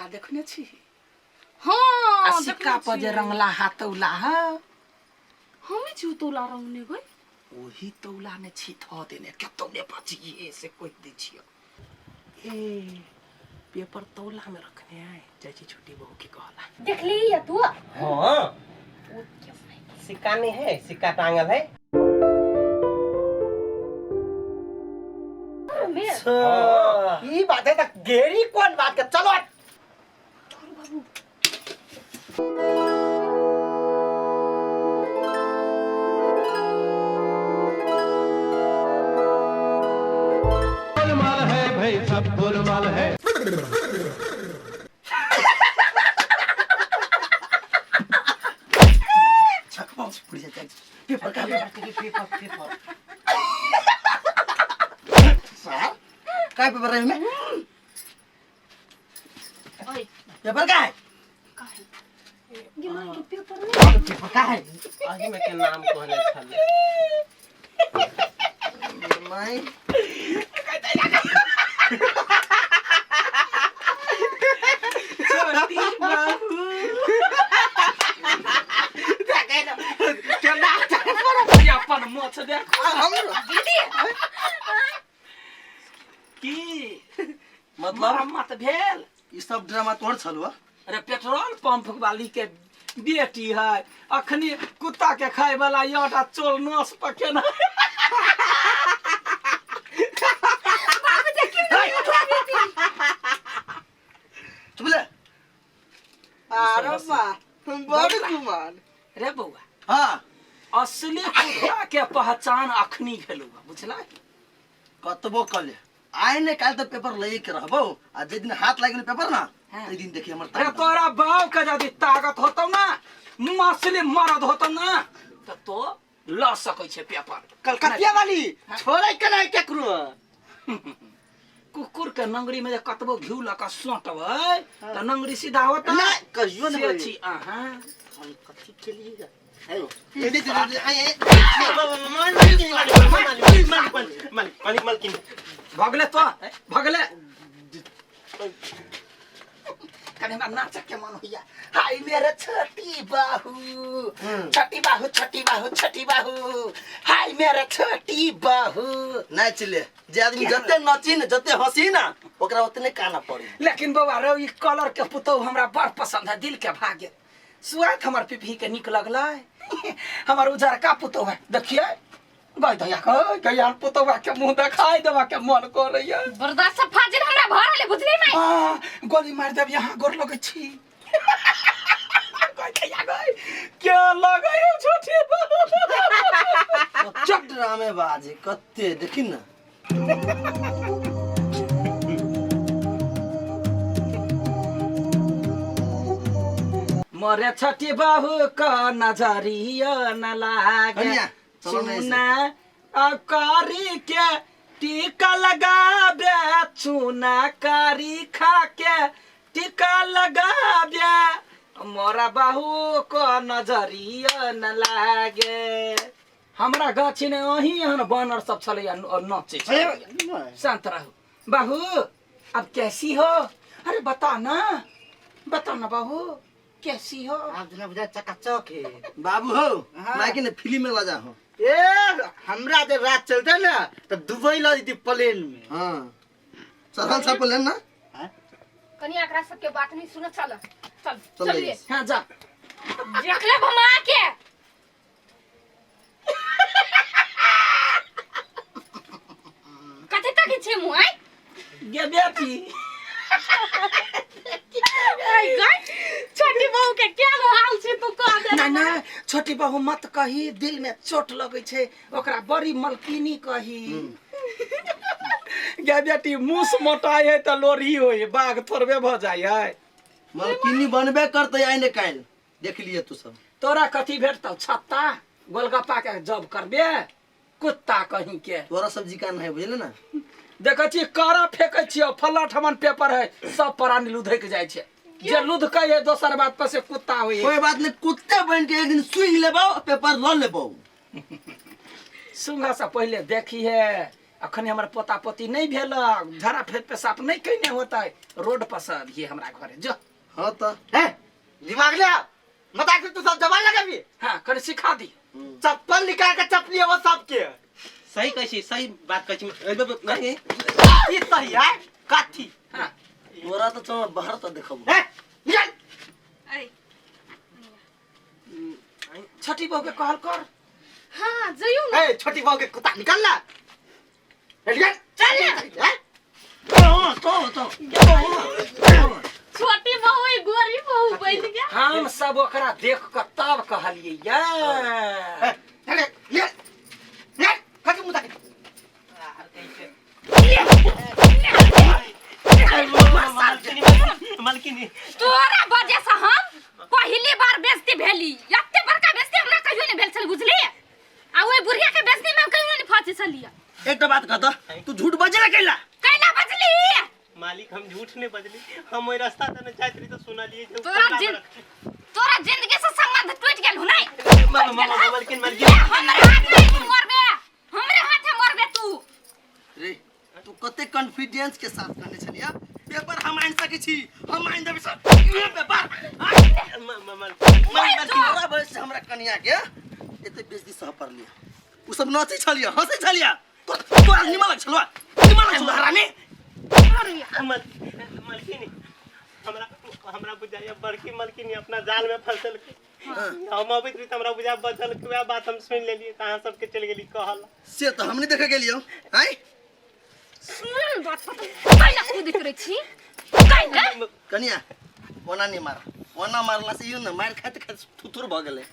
सिक्का देखने छी हां सिक्का पर जे रंगला हाथौला है हमें छु तौला रंगने गई वही तौला में छी थ देने कतौले बचिए से कोई दे छियो ए पेपर तौला में रखने आए चाची छोटी बहू की कहला देख ली या तू हां सिक्का नहीं है सिक्का टांगल है ये बात है तो गेरी कौन बात कर चलो बाबू गोलमाल है भाई सब गोलमाल है पेपर का पेपर काय पेपर है में ओए पेपर का है ये मां के पेपर में पेपर का है आगे में के नाम कहले छले माय छोटी बाहू देखे ना केना पर अपन मोछ देख हम दीदी की मतलब मत भेल ई सब ड्रामा तोड़ छलवा अरे पेट्रोल पंप वाली के बेटी है अखनी कुत्ता के खाए वाला याटा चोल नस पकेना बाबू देखी चुप ले अरे वाह बड़ कुमार रे बउआ हां असली कुत्ता के पहचान अखनी भेलु बुझला कतबो कले आइ ने काल तो पेपर ले के रहबो आ जे दिन हाथ लागिन पेपर ना ओइ दिन देखि हमर अरे तोरा बाव के जदी ताकत होतौ ना असली मर्द होतौ ना तो ल सकै छे पेपर कलकतिया वाली छोड़ै के नहीं केकरो कुकुर के नंगरी में कतबो घिउ लका सोटबै त नंगरी सीधा होता ना कहियो न छी आहा हम कथि के लिए मालिक भगले तो भगले कने ना नाच के मन होया हाय मेरे छोटी बाहू छोटी बाहू छोटी बाहू छोटी बाहू हाय मेरे छोटी बाहू नाच ले जे आदमी जते नची न जते हंसी ना ओकरा ओतने काना पड़ी लेकिन बाबा रे ई कलर के पुतौ हमरा बड़ पसंद है दिल के भागे स्वाद हमर पिपही के निक लगलै हमर उजर का पुतौ है देखिए गई दया गया पुतौ के मुंह देखाई देवा के मन करैया बर्दाश्त से फाजिल हमरा भरले बुझली नहीं हां गोली मार देब यहां गोर लगै छी गई दया गई क्या लगै छोटी चट ड्रामे बाजे कत्ते देखिन ना मोरे छोटी बाहू का नजरिया न लागे चुना कारी के टीका लगा बे चुना कारी खा के टीका लगा बे मोरा बाहू को नजरिया न लागे हमरा गाछी ने अही हन बानर सब चले और नाचे शांत रहो बाहू अब कैसी हो अरे बता ना बाहू कैसी हो आप जना बुझा चकाचक है बाबू हो लाइक ने फिल्म में लजा हो ए हमरा जे रात चलते ना तो दुबई ला दी प्लेन में हां चल सब प्लेन ना कनी एकरा सब के बात नहीं सुन चल चलिए हां जा देख ले भमा के कते तक छे मुआई गे बेटी आई गई छोटी बहू के क्या हाल छे तू कह दे ना छोटी बहू मत कही दिल में चोट लगे छे ओकरा बड़ी मलकिनी कही गे बेटी मुस मोटाई है त लोरी होई बाघ थोड़बे भ जाय है मलकिनी बनबे करते आइ ने काल देख लिए तू सब तोरा कथि भेटतौ छत्ता गोलगप्पा के जॉब करबे कुत्ता कहीं के तोरा सब्जी का नहीं बुझले ना देखै छी कारा फेकै छी फल्ला ठमन पेपर है सब परानी लुधक जाय छे जे लुध कहे दोसर बात पर से कुत्ता होई कोई बात नहीं कुत्ते बन के एक दिन सुई लेबो पेपर ल लेबो सुंगा से पहले देखी है आ अखन हमारा पोता पोती नहीं भेल झरा फेर पेशाब नहीं कने होता है रोड पर से अभी हमरा घरे जो हाँ तो है दिमाग ले मत आके तू सब जवान लगा भी हाँ कर सिखा दी चप्पल निकाल के चप्पली वो सब के सही कैसी सही बात कैसी नहीं ये सही है काठी हाँ मोरा तो चलो बाहर तो देखो है निकल अरे छठी बहू के कहल कर हाँ जइयो ना ए छोटी बहू के कुत्ता निकल ला निकल चल तो छोटी बहू है गोरी बहू बन गया हम सब ओकरा देख के तब कहलिए ये चले ले ले खा के मुदा मालकिनी तोरा वजह से हम पहली बार बेइज्जती भेली एते बड़का बेइज्जती हमरा कहियो नहीं भेल छल बुझली आ ओई बुढ़िया के बेइज्जती में कहियो नहीं फांसी छलिया एक बात कह तो तू झूठ बजला कैला कैला बजली मालिक हम झूठ नहीं बजली हम ओई रास्ता त न जात रही तो सुना लिए तोरा जिंदगी से संबंध टूट गेल हो नहीं मालकिन हमरे हाथे मरबे तू रे तू कते कॉन्फिडेंस के साथ कहने छलिया पेपर हम आइन सके छी हम आइन देबे सर ये पेपर मालकिन बस हमरा कनिया के एते बेइज्जती सह पर लिया उ सब नथी छलिया हंसे छलिया तो निमलक छलवा हरामी अरे मालकिन हमरा बुझाया बड़की मालकिन अपना जाल में फंसल हम अभी तक हमरा बुझा बचल के बात हम सुन लेलिए कहां सबके चल गेली कहल से तो हमने देखे गेलियो हैं सुन बात कैला खुद करे छी कैला कनिया ओना नहीं मार ओना मारला से यू न मार खाते खाते थुथुर भ गेले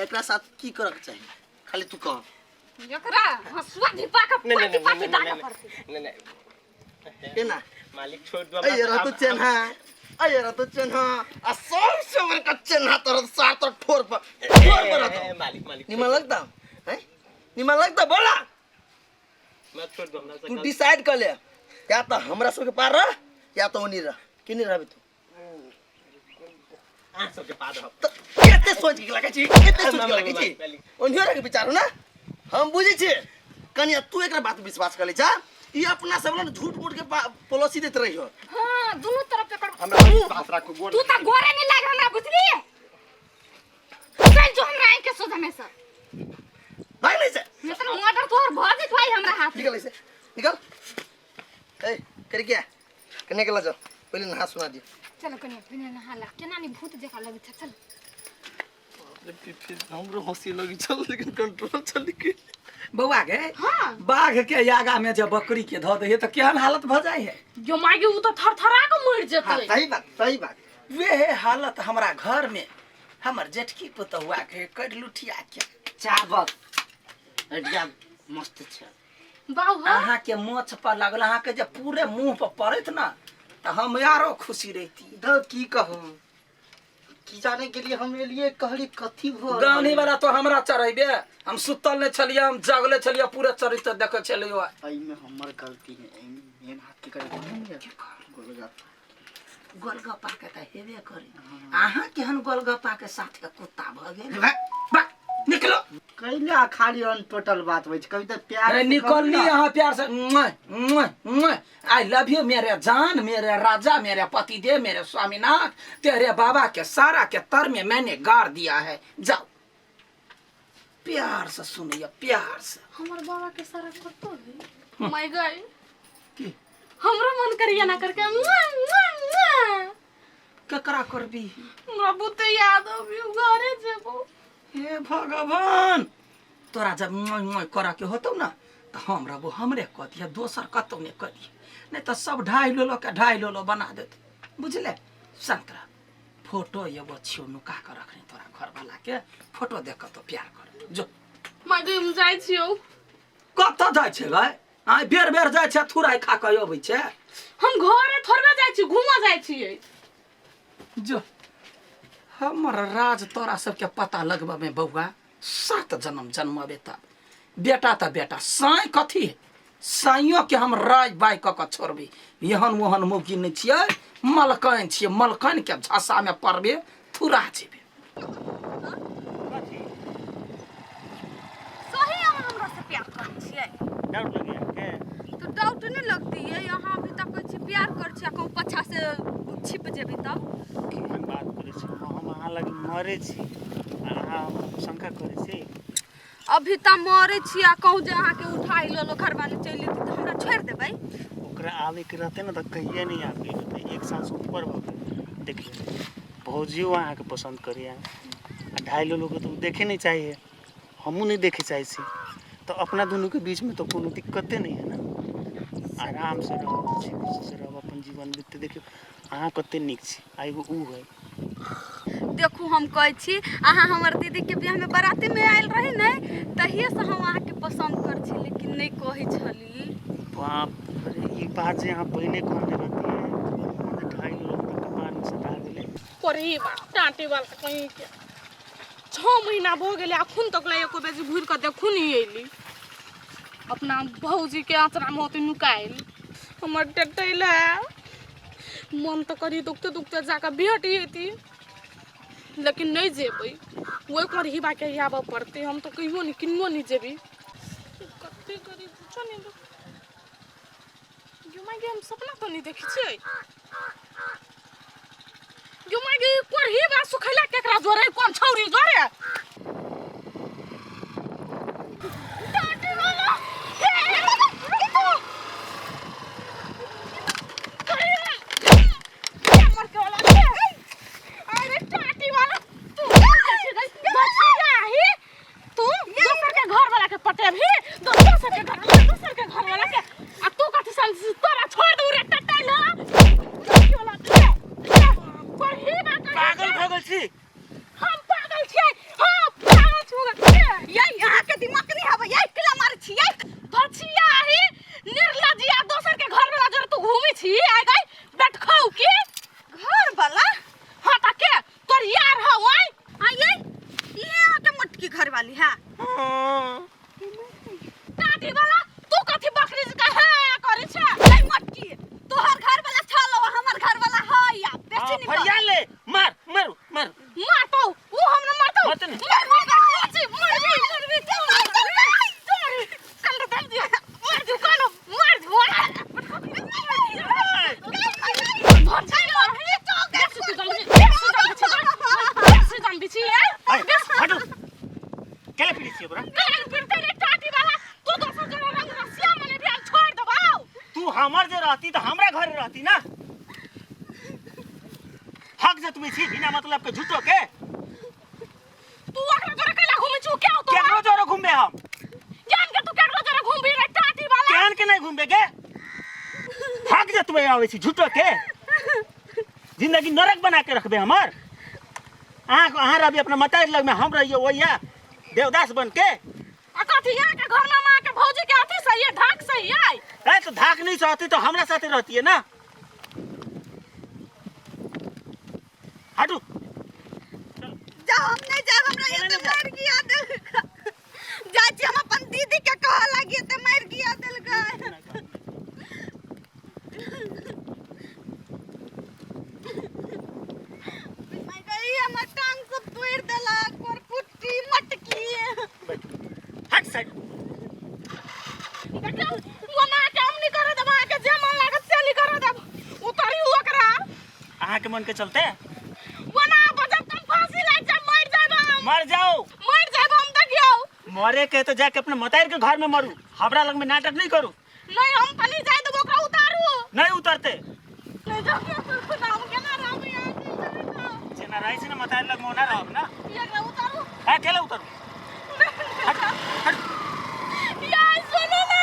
एकरा साथ की करक चाहिए खाली तू कह एकरा हसुआ धिपा का पाटी पाटी डाल पड़ते नहीं केना मालिक छोड़ दो अरे तो चेन्हा अरे तो चेन्हा आ सबसे बड़का चेन्हा तोर सार तो ठोर पर मालिक निमन लगता हैं निमन लगता बोला मत छोड़ दो हमरा से तू डिसाइड कर ले या तो हमरा सब के पार रह या तो ओनी रह किनी रहबे तू आ सब के पार रह तो केते सोच के लगे छी केते सोच के लगे छी ओनी रे के विचार ना हम बुझी छी कनिया तू एकरा बात विश्वास कर ले जा ई अपना सब लोग झूठ मूठ के पॉलिसी देत रही हो हां दोनों तरफ से कर हमरा विश्वास रखो गोड़ तू त गोरे नहीं लाग हमरा बुझली चल जो हमरा आंख के सोझा में से भाई नहीं से मैं तो मर्डर तोर भजित भाई हमरा हाथ निकल ऐसे निकल ए कर क्या कन्या के ला जाओ पहले नहा सुना दियो चलो कन्या बिना नहाला केना नहीं भूत जका लगे छ चल फिर हमरो हंसी लगी चल लेकिन कंट्रोल चल के बउआ के हां बाघ के यागा में जब बकरी के धो दे तो केहन हालत भ जाए है जो मागे उ तो थरथरा के मर जतै सही बात वे हालत हमरा घर में हमर जेठकी पुतहुआ के कड़ लुठिया के चावल एकदम मस्त छै बाऊ हां अहाँ के मोछ पर लागल अहाँ के जब पूरे मुंह पर पड़त ना तो हम यारो खुशी रहती द की कहूं की जाने के लिए हम लिए कहली कथी भ गानी वाला तो हमरा चढ़ैबे हम सुतल नहीं छलिए हम जगले छलिए पूरे चरित्र देखे छलिए एई में हमर गलती है मेन हाथ के करे गोलगप्पा के त हेबे करी अहाँ केहन गोलगप्पा के साथ के कुत्ता भ गेल बा निकलो कैला खाली अन टोटल बात होय छै कभी त प्यार अरे निकलनी यहाँ प्यार से आई लव यू मेरे जान मेरे राजा मेरे पतिदेव मेरे स्वामीनाथ तेरे बाबा के सारा के तर में मैंने गाड़ दिया है जाओ प्यार से सुनिए प्यार से हमर बाबा के सारा करतो है माय गॉड की हमरो मन करिया ना करके ककरा करबी हमरा बुते याद आबी घरे जेबो हे भगवान तोरा जब करा के होतो ना तो हम रहबो हमरे कह दिया दोसर कतौ ने कह दिए नहीं तो सब ढाई लोलो बना देते बुझले संतरा फोटो एगो छियो नुका के रखने तोरा घर वाला के फोटो देख तो प्यार कर जो मागे हम जाय छियो कत जाय छै गय आ बेर बेर जाय छै थुराई खा के अबै छै हम घरे थोड़बे जाय छी घुमा जाय छियै जो हमर राज तोरा सबके पता लगबा में बउआ 7 जन्म जन्मबे तब बेटा त बेटा साई कथी साइयो के हम राज बाई क छोड़बी एहन ओहन मौकी नहीं छियै मलकन छियै मलकन के झसा में पड़बे थुरा जेबे सही हमरा से प्यार करै छियै डाउट लगे के डाउट नहीं लगती है यहाँ अभी तक कुछ प्यार कर छी कहूँ पछा से छिप जेबी तब केहन बात करे छी हम अहाँ लगे मरे छी अहाँ शंका करे छी अभी तक मरे छी आ कहूँ जे अहाँ के उठाई लो घर वाले चल लेती तो हमरा छोड़ देबै ओकरा आवे के रहते ना तो कहिए नहीं आके रहते 1 साल से ऊपर हो गए देखिए भौजियो अहाँ के पसंद करिए 2.5 लोग तो देखे नहीं चाहिए हमू नहीं देखे चाहिए छी तो अपना दोनों के बीच में तो कोनो दिक्कत नहीं है ना आराम से रहो खुशी से रहो अपन जीवन बीतते देखियो अहाँ कते निक छी आ एगो ऊ है देखू हम कहै छी अहाँ हमर दीदी के बियाह में बाराती में आयल रही नै तहिए से हम अहाँ के पसंद कर छी लेकिन नहीं कहै छली बाप रे ई बात जे अहाँ पहले कहने रहती है 2.5 लोग तक कपार में सटा गेले कोरी टाटे वाला कहीं के 6 महीना हो गेले अखुन तक ला एको बेजी घुर के देखू नहीं एली अपना भौजी के आचरा में होते नुकाइल हमर टटैला मन तो करी दुखते दुखते जाकर भेट हेती लेकिन नहीं जेबै वो कर ही बाके आबे पड़ते हम तो कहियो नहीं किन्नो नहीं जेबी कते करी पूछो नहीं जो मागे हम सपना तो नहीं देखी छै जो मागे कर ही बा सुखैला केकरा जोरे कोन छौरी जोरे टाटे वाला पटे भी दोसर के घर वाला के आ तू कथि सन तोरा छोड़ दू रे टटैला पागल पागल छी हम पागल छियै हां पागल छी ये यहां के दिमाग नहीं हवे ये किला मार छी ये धछिया ही निर्लजिया दोसर के घर वाला जर तू घूमी छी आ गई बैठ खाऊ की घर वाला हां त के तोर यार हवै आ ये आके मटकी घर वाली है टाटी वाला तू कथि बकरी का है करै छै ए मटकी तोहर घर वाला छलो हमर घर वाला है या बेसी नहीं फरिया ले मार मारू मार मार तो वो हम न मारतो मत नहीं मरबी कल दे दिया मार दू कानो मार दू भर जाइयो हे तो बेसी जम बिची है हटो केले पीड़ी छी ओकरा केले पीड़ते रे टाटी वाला तू दोसर जगह रंग रसिया मने भी छोड़ दबाओ तू हमर जे रहती तो हमरा घर रहती ना हक जे तुम्हें छी बिना मतलब के झूठो के तू ओकरा जोरे कैला घूमै छु क्या तो केकरो जोरे घूमबे हम जान के तू केकरो जोरे घूमबी रे टाटी वाला केहन के नहीं घूमबे के हक जे तुम्हें आवे छी झूठो के जिंदगी नरक बना के रखबे हमर अहाँ रही अपना मतार लग में हम रहिए ओया देवदास बन के कथि यहाँ के घर में माँ के भौजी के अथी सही है धाक सही है ए तो धाक नहीं सहती तो हमरा साथे रहती है ना हटू जा हम नहीं जा हमरा ये तो मार गया दिल जाची हम अपन दीदी के कह लगी तो मार गया दिल का मैं गई हम टांग सब तोड़ देला और पुट्टी मटकी हट साइड देखो वो ना काम नहीं करे दबा के जे मन लागत से नहीं करे दब उतारी ओकरा अहाँ के मन के चलते वो ना बजब तुम फांसी लग जा मर जाओ हम तक जाओ मरे के तो जाके अपने मतार के घर में मरू हमरा लग में नाटक नहीं करू नहीं हम तनी जाए तो ओकरा उतारू नहीं उतरते ले जाओ नाम के ना राम यार जेना रही से ना मतार लग में ना रहब ना ये ना उतारू है केले उतरू हट हट यार सुनो ना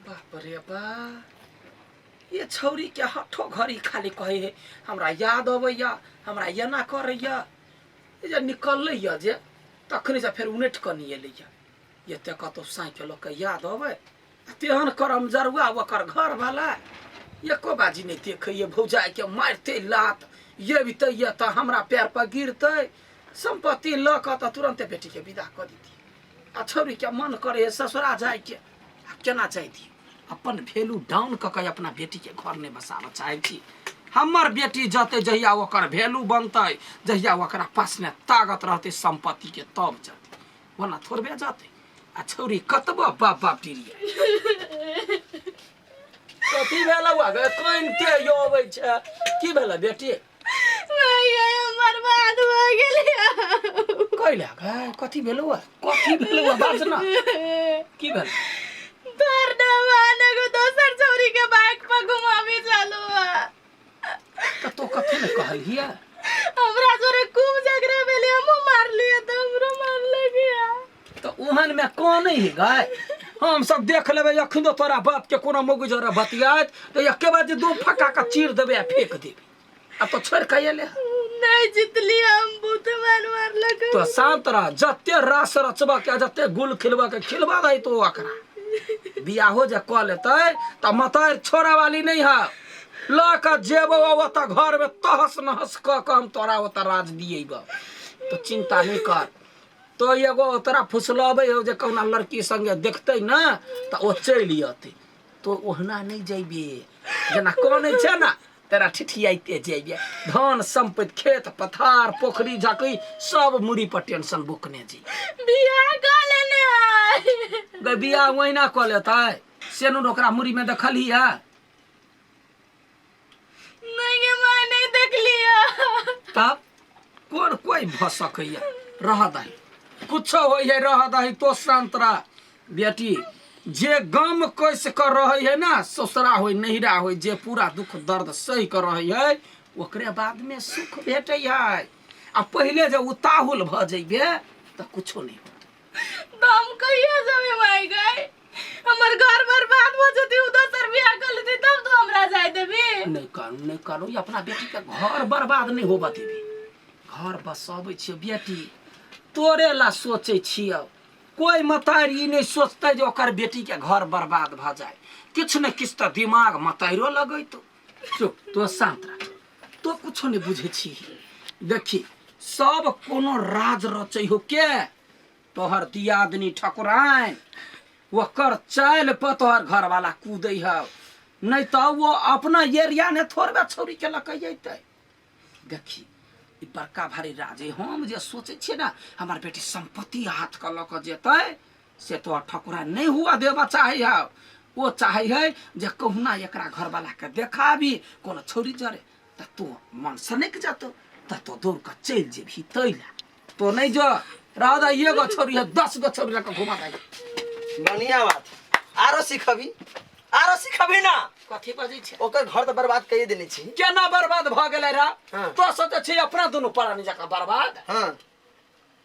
बाप रे बा ये छौरी के हठो घड़ी खाली कहे है हमरा याद अबैया हमरा एना करैया जे निकलैया जे तखने से फेर उनट कनी एलैया ये ते कतो साइकिल के याद अबै तेहन करम जरुआ ओकर घर वाला एको बाजी नहीं देखैया भौजाई के मारते लात ये भी तैया त हमरा पैर पर गिरते संपत्ति ल क त तुरंते बेटी के विदा क दीती आ छौरी के मन करे ससुरा जाय के केना चाहती अपन वैल्यू डाउन क के अपना बेटी के घर में बसाव चाहे छी हमर बेटी जते जहिया ओकर वैल्यू बनतै जहिया ओकरा पास में ताकत रहते संपत्ति के तब जते वरना थोड़बे जाते आ छौरी कतबो बाप बाप टिरिया कथी भेलौ गे कोन के यो अबै छै की भेलै बेटी भैया बर्बाद हो गेलिया कइला गे कथी भेलौ बाज ना की भेल तोर दवाने को दोसर छोरी के बाइक पर घुमावी चालू तो कथी ने कहलिया हमरा जोरे खूब झगड़ा भेले हम मार लिया तो हमरो मार लगिया तो ओहन में कोन है गाय हम सब देख लेबे अखन तो तोरा बाप के कोनो मगुजरा बतियात तो एके बार दो फक्का का चीर देबे आ फेंक देबे अब तो छोड़ के ले नहीं जितली हम भूत मार लग तो शांत रह जत्ते रास रचबा के जत्ते गुल खिलबा के खिलबा दई तो ओकरा बियाहो जे क लेतै त मतार छोरा वाली नहीं है ल के जेबो ओता घर में तहस नहस क के हम तोरा ओता राज दिएब तो चिंता नहीं कर तो एगो तोरा फुसलबे हो जे कौना लड़की संगे देखतै ना त ओ चलि अतै तो ओहना नहीं जइबे जना कोन छै ना तेरा ठिठियाइते जइबे धान संपत्ति खेत पथार पोखरी झाकी सब मुड़ी पर टेंशन बुकने जी बियाह क लेने गे बियाह वहीना क लेतै सेनु ओकरा मुड़ी में देखली है नहीं मैं नहीं देख लिया तब कौन कोई भ सकैया रह दही कुछ होई है रह दही तो शांत रह बेटी जे गम कैसे कर रही है ना ससुरा होई नहिरा होई जे पूरा दुख दर्द सही कर रही है ओकरे बाद में सुख भेटै है आ पहले जब उताहुल भ जइबे त कुछो नहीं होत तुम कहिया जमे माई गए हमर घर बर्बाद हो जती उधर सर बियाह कर लेती तब तो हमरा जाय देबी नहीं करो ये अपना बेटी के घर बर्बाद नहीं होबा देबी घर बसाबै छियै बेटी तोरे ला सोचै छियै कोई मतारी नहीं सोचते जो ओकर बेटी के घर बर्बाद भ जाए किछ न किछ तो दिमाग मतारो लगै तो शांत रह तो कुछो नहीं बुझे छी देखी सब कोनो राज रचै हो के तोहर दियादनी ठकुराइन ओकर चाल पर तोहर घर वाला कूदै है नहीं तो वो अपना एरिया ने थोड़बे छोरी के लकै जैतै देखी ई बड़का भारी राज है हम जे सोचे छियै ना हमार बेटी संपत्ति हाथ के लक जेतै से तो ठकुरा नहीं हुआ देबा चाहे है वो चाहे है जे कहुना एकरा घर वाला के देखाबी कोनो छोरी जरे त तो मन सनक जातो त तो दौड़ के चल जेबी तैला तो नहीं जो राधा ये गो छोरी है 10 गो छोरी लक घुमा दे बढ़िया बात आरो सिखबी ना कथी बजै छै ओकर घर तो बर्बाद कइए देने छी केना बर्बाद भ गेलै रा हाँ। तो सोचे छी अपना दोनों प्राणी जका बर्बाद हां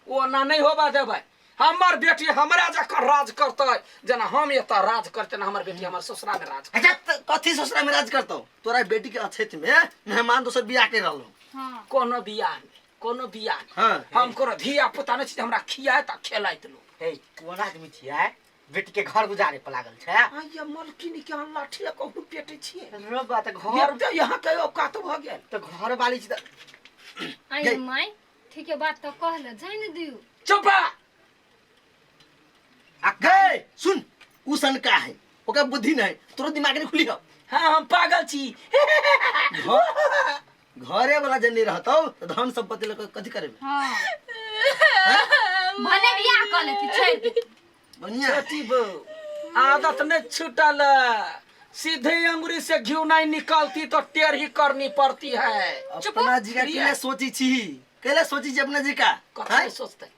ओ ना नहीं होबा देबै हमर बेटी हमरा जका राज करतै जना हम एता राज करते ना हमर बेटी हमर ससुरा में राज अच्छा कथी ससुरा में राज करतो तोरा बेटी के अछेत में मेहमान दोसर बियाह के रहलो हां कोनो बियाह हाँ। हम कोनो धिया पुता नहीं छी हमरा खियाए त खेलाइत लो हे कोन आदमी छियै बेटी के घर गुजारे पर लागल छै आइया मलकिनी के लाठी कहू पेटे छिए रो बात घर घर त यहाँ के औकात भ गेल तो घर वाली छी आई माई ठीक है बात तो कहले जाय न दियो चुप गए सुन उसन का है ओकर बुद्धि नहीं तोरो दिमाग नहीं खुली हो हां हम पागल छी घरे वाला जन नहीं रहतो तो धन संपत्ति लेके कथी करबे हां भने बियाह कर लेती छोड़ दे बढ़िया बेटी बो आदत नहीं छूटल सीधे अंगुरी से घी नहीं निकलती तो टेढ़ी करनी पड़ती है अपना जी का केले सोची छी केले सोची छी अपना जी का कथी सोचते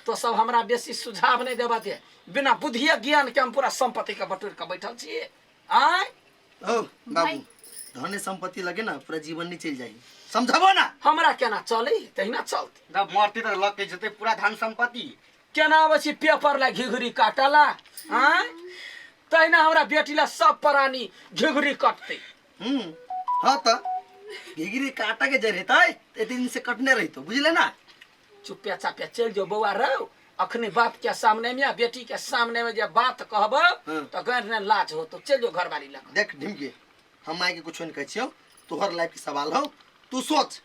तो सब हमरा बेसी सुझाव नहीं देबा दे बिना बुद्धि ज्ञान के हम पूरा संपत्ति का बटोर के बैठल छी आय ओ बाबू धन संपत्ति लगे ना पूरा जीवन नहीं चल जाई समझबो ना हमरा केना चले तहिना चलते जब मरती तो लग के जते पूरा धन संपत्ति केना बची पेपर ला घिघुरी काटला आय तहिना हमरा बेटी ला सब प्राणी घिघुरी काटते हां त घिघुरी काटा के जरे तय ते दिन से कटने रही तो बुझले ना चुपे चापे चल जो बउआ रहो अखनी बाप के सामने में बेटी के सामने में जे बात कहब तो गैर ने लाज हो तो चल जो घर वाली लग देख ढिमके हम माय के कुछ नहीं कहै छियो तोहर लाइफ के सवाल हो तू सोच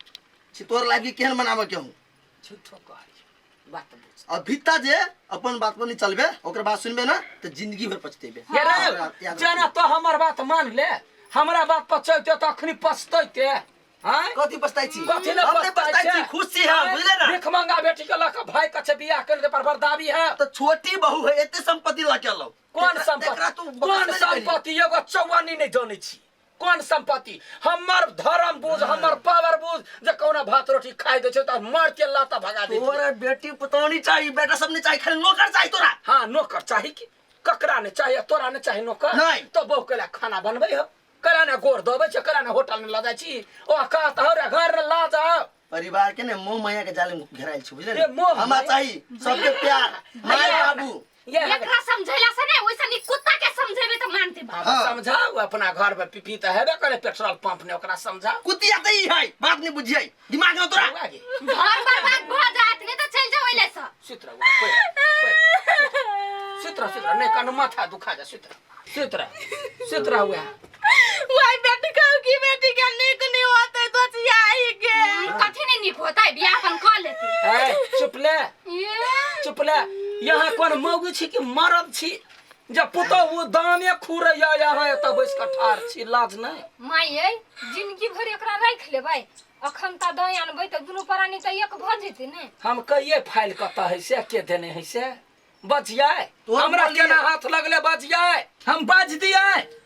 छी तोहर लाइफ के केहन बनाबे के हूं झूठो कहै बात बुझ अभी ता जे अपन बात पर नहीं चलबे ओकर बात सुनबे ना तो जिंदगी भर पछतेबे ये रे जना तो हमर बात मान ले हमरा बात पर चलते त अखनी पछतैते हां कथी पछताइ छी कथी न हम पछताइ छी खुश छी हम बुझले ना देख मंगा बेटी के लक भाई कछे बियाह कर दे पर बर्दावी है तो छोटी बहू है एते संपत्ति ला के लो कौन संपत्ति एगो चौवानी नहीं जाने छी कौन संपत्ति हमर धर्म बुझ हमर पावर बुझ जे कोना भात रोटी खाइ दे छ त मार के लाता भगा दे तोरा बेटी पुतौनी चाहिए बेटा सब नहीं चाहिए खाली नौकर चाहिए तोरा हां नौकर चाहिए कि ककरा ने चाहिए तोरा ने चाहिए नौकर नहीं तो बहु के खाना बनबै हो करा ने गोर दबे छ करा ने होटल में ला जाय छी ओ का तहरे घर ला जा परिवार के ने मोह माया के जाले में घेराइल छ बुझले ए, मोह हमरा माया? चाहिए सबके प्यार माय बाबू ये एकरा समझैला से नहीं वैसे नी कुत्ता के समझेबे त मानते बा हाँ। समझाओ अपना घर में पीपी त हेबे करे पेट्रोल पंप ने ओकरा समझा कुतिया त ई है बात नहीं बुझियै दिमाग में तोरा घर बर्बाद भ जात नहीं त चल जाओ एले से सुतरा सुतरा नहीं कान माथा दुखा जा सुतरा हुआ वही बेटी कहू की बेटी के निक नहीं होते तो चियाई के कथी नहीं निक होता है बियाह अपन कर लेती ए चुप ले यहाँ कौन मौगी छी कि मरद छी जब पुतो वो दामे खुरे या है तब बैस के ठार छी लाज नहीं माये जिंदगी भर एकरा राख लेबै अखन ता दई अनबै त दुनु प्राणी त एक भ जेतै ने हम कहिए फाइल कता है से के देने है से बचियाए तो हमरा केना हाथ लगले बचियाए हम बाज दिए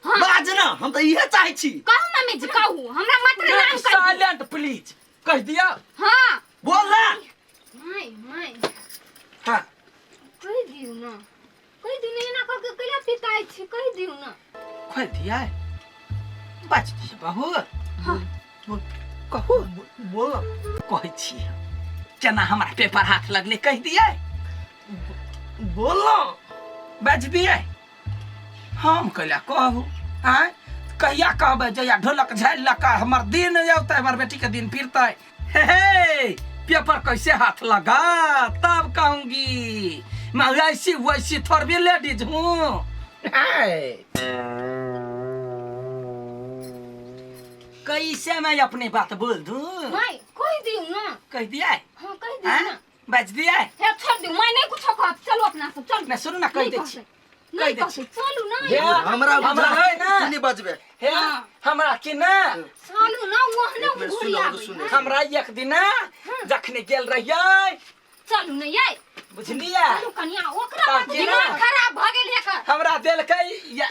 बाज ना हम त इहे चाहै छी कहू मम्मी जी कहू हमरा मात्र नाम कह साइलेंट प्लीज कह दिया हां बोल ना माय हां कह दियौ ना कह दियौ ना कह के कला पिताई छी कह दियौ ना कह दिया बाज दिए बाबू हां कहू बोल कह छी केना हमरा पेपर हाथ लगले कह दिए बोल ना बाज दिए हम कला कहू आय कहिया कहबे जया ढोलक झाइल लका हमर दिन औते हमर बेटी के दिन फिरते हे पेपर कैसे हाथ लगा तब कहूंगी मैं ऐसी वैसी थोड़ी लेडीज हूँ कैसे मैं अपनी बात बोल दूं माय कह दियौ ना कह दिया हां कह दियौ ना बच दिया हे छोड़ दे मैं नहीं कुछ कह चलो अपना सब चल ना सुन ना कह दे छी नहीं कह चलू ना हे हमरा हमरा है ना तू नहीं बजबे हे हमरा कि ना चलू ना वहने एक मिनट सुनो सुनो हमरा एक दिन जखने गेल रहियै चलू ना ये बुझलिया चलू कन्या ओकरा मत दिमाग खराब भ गेल एकर हमरा देलकै या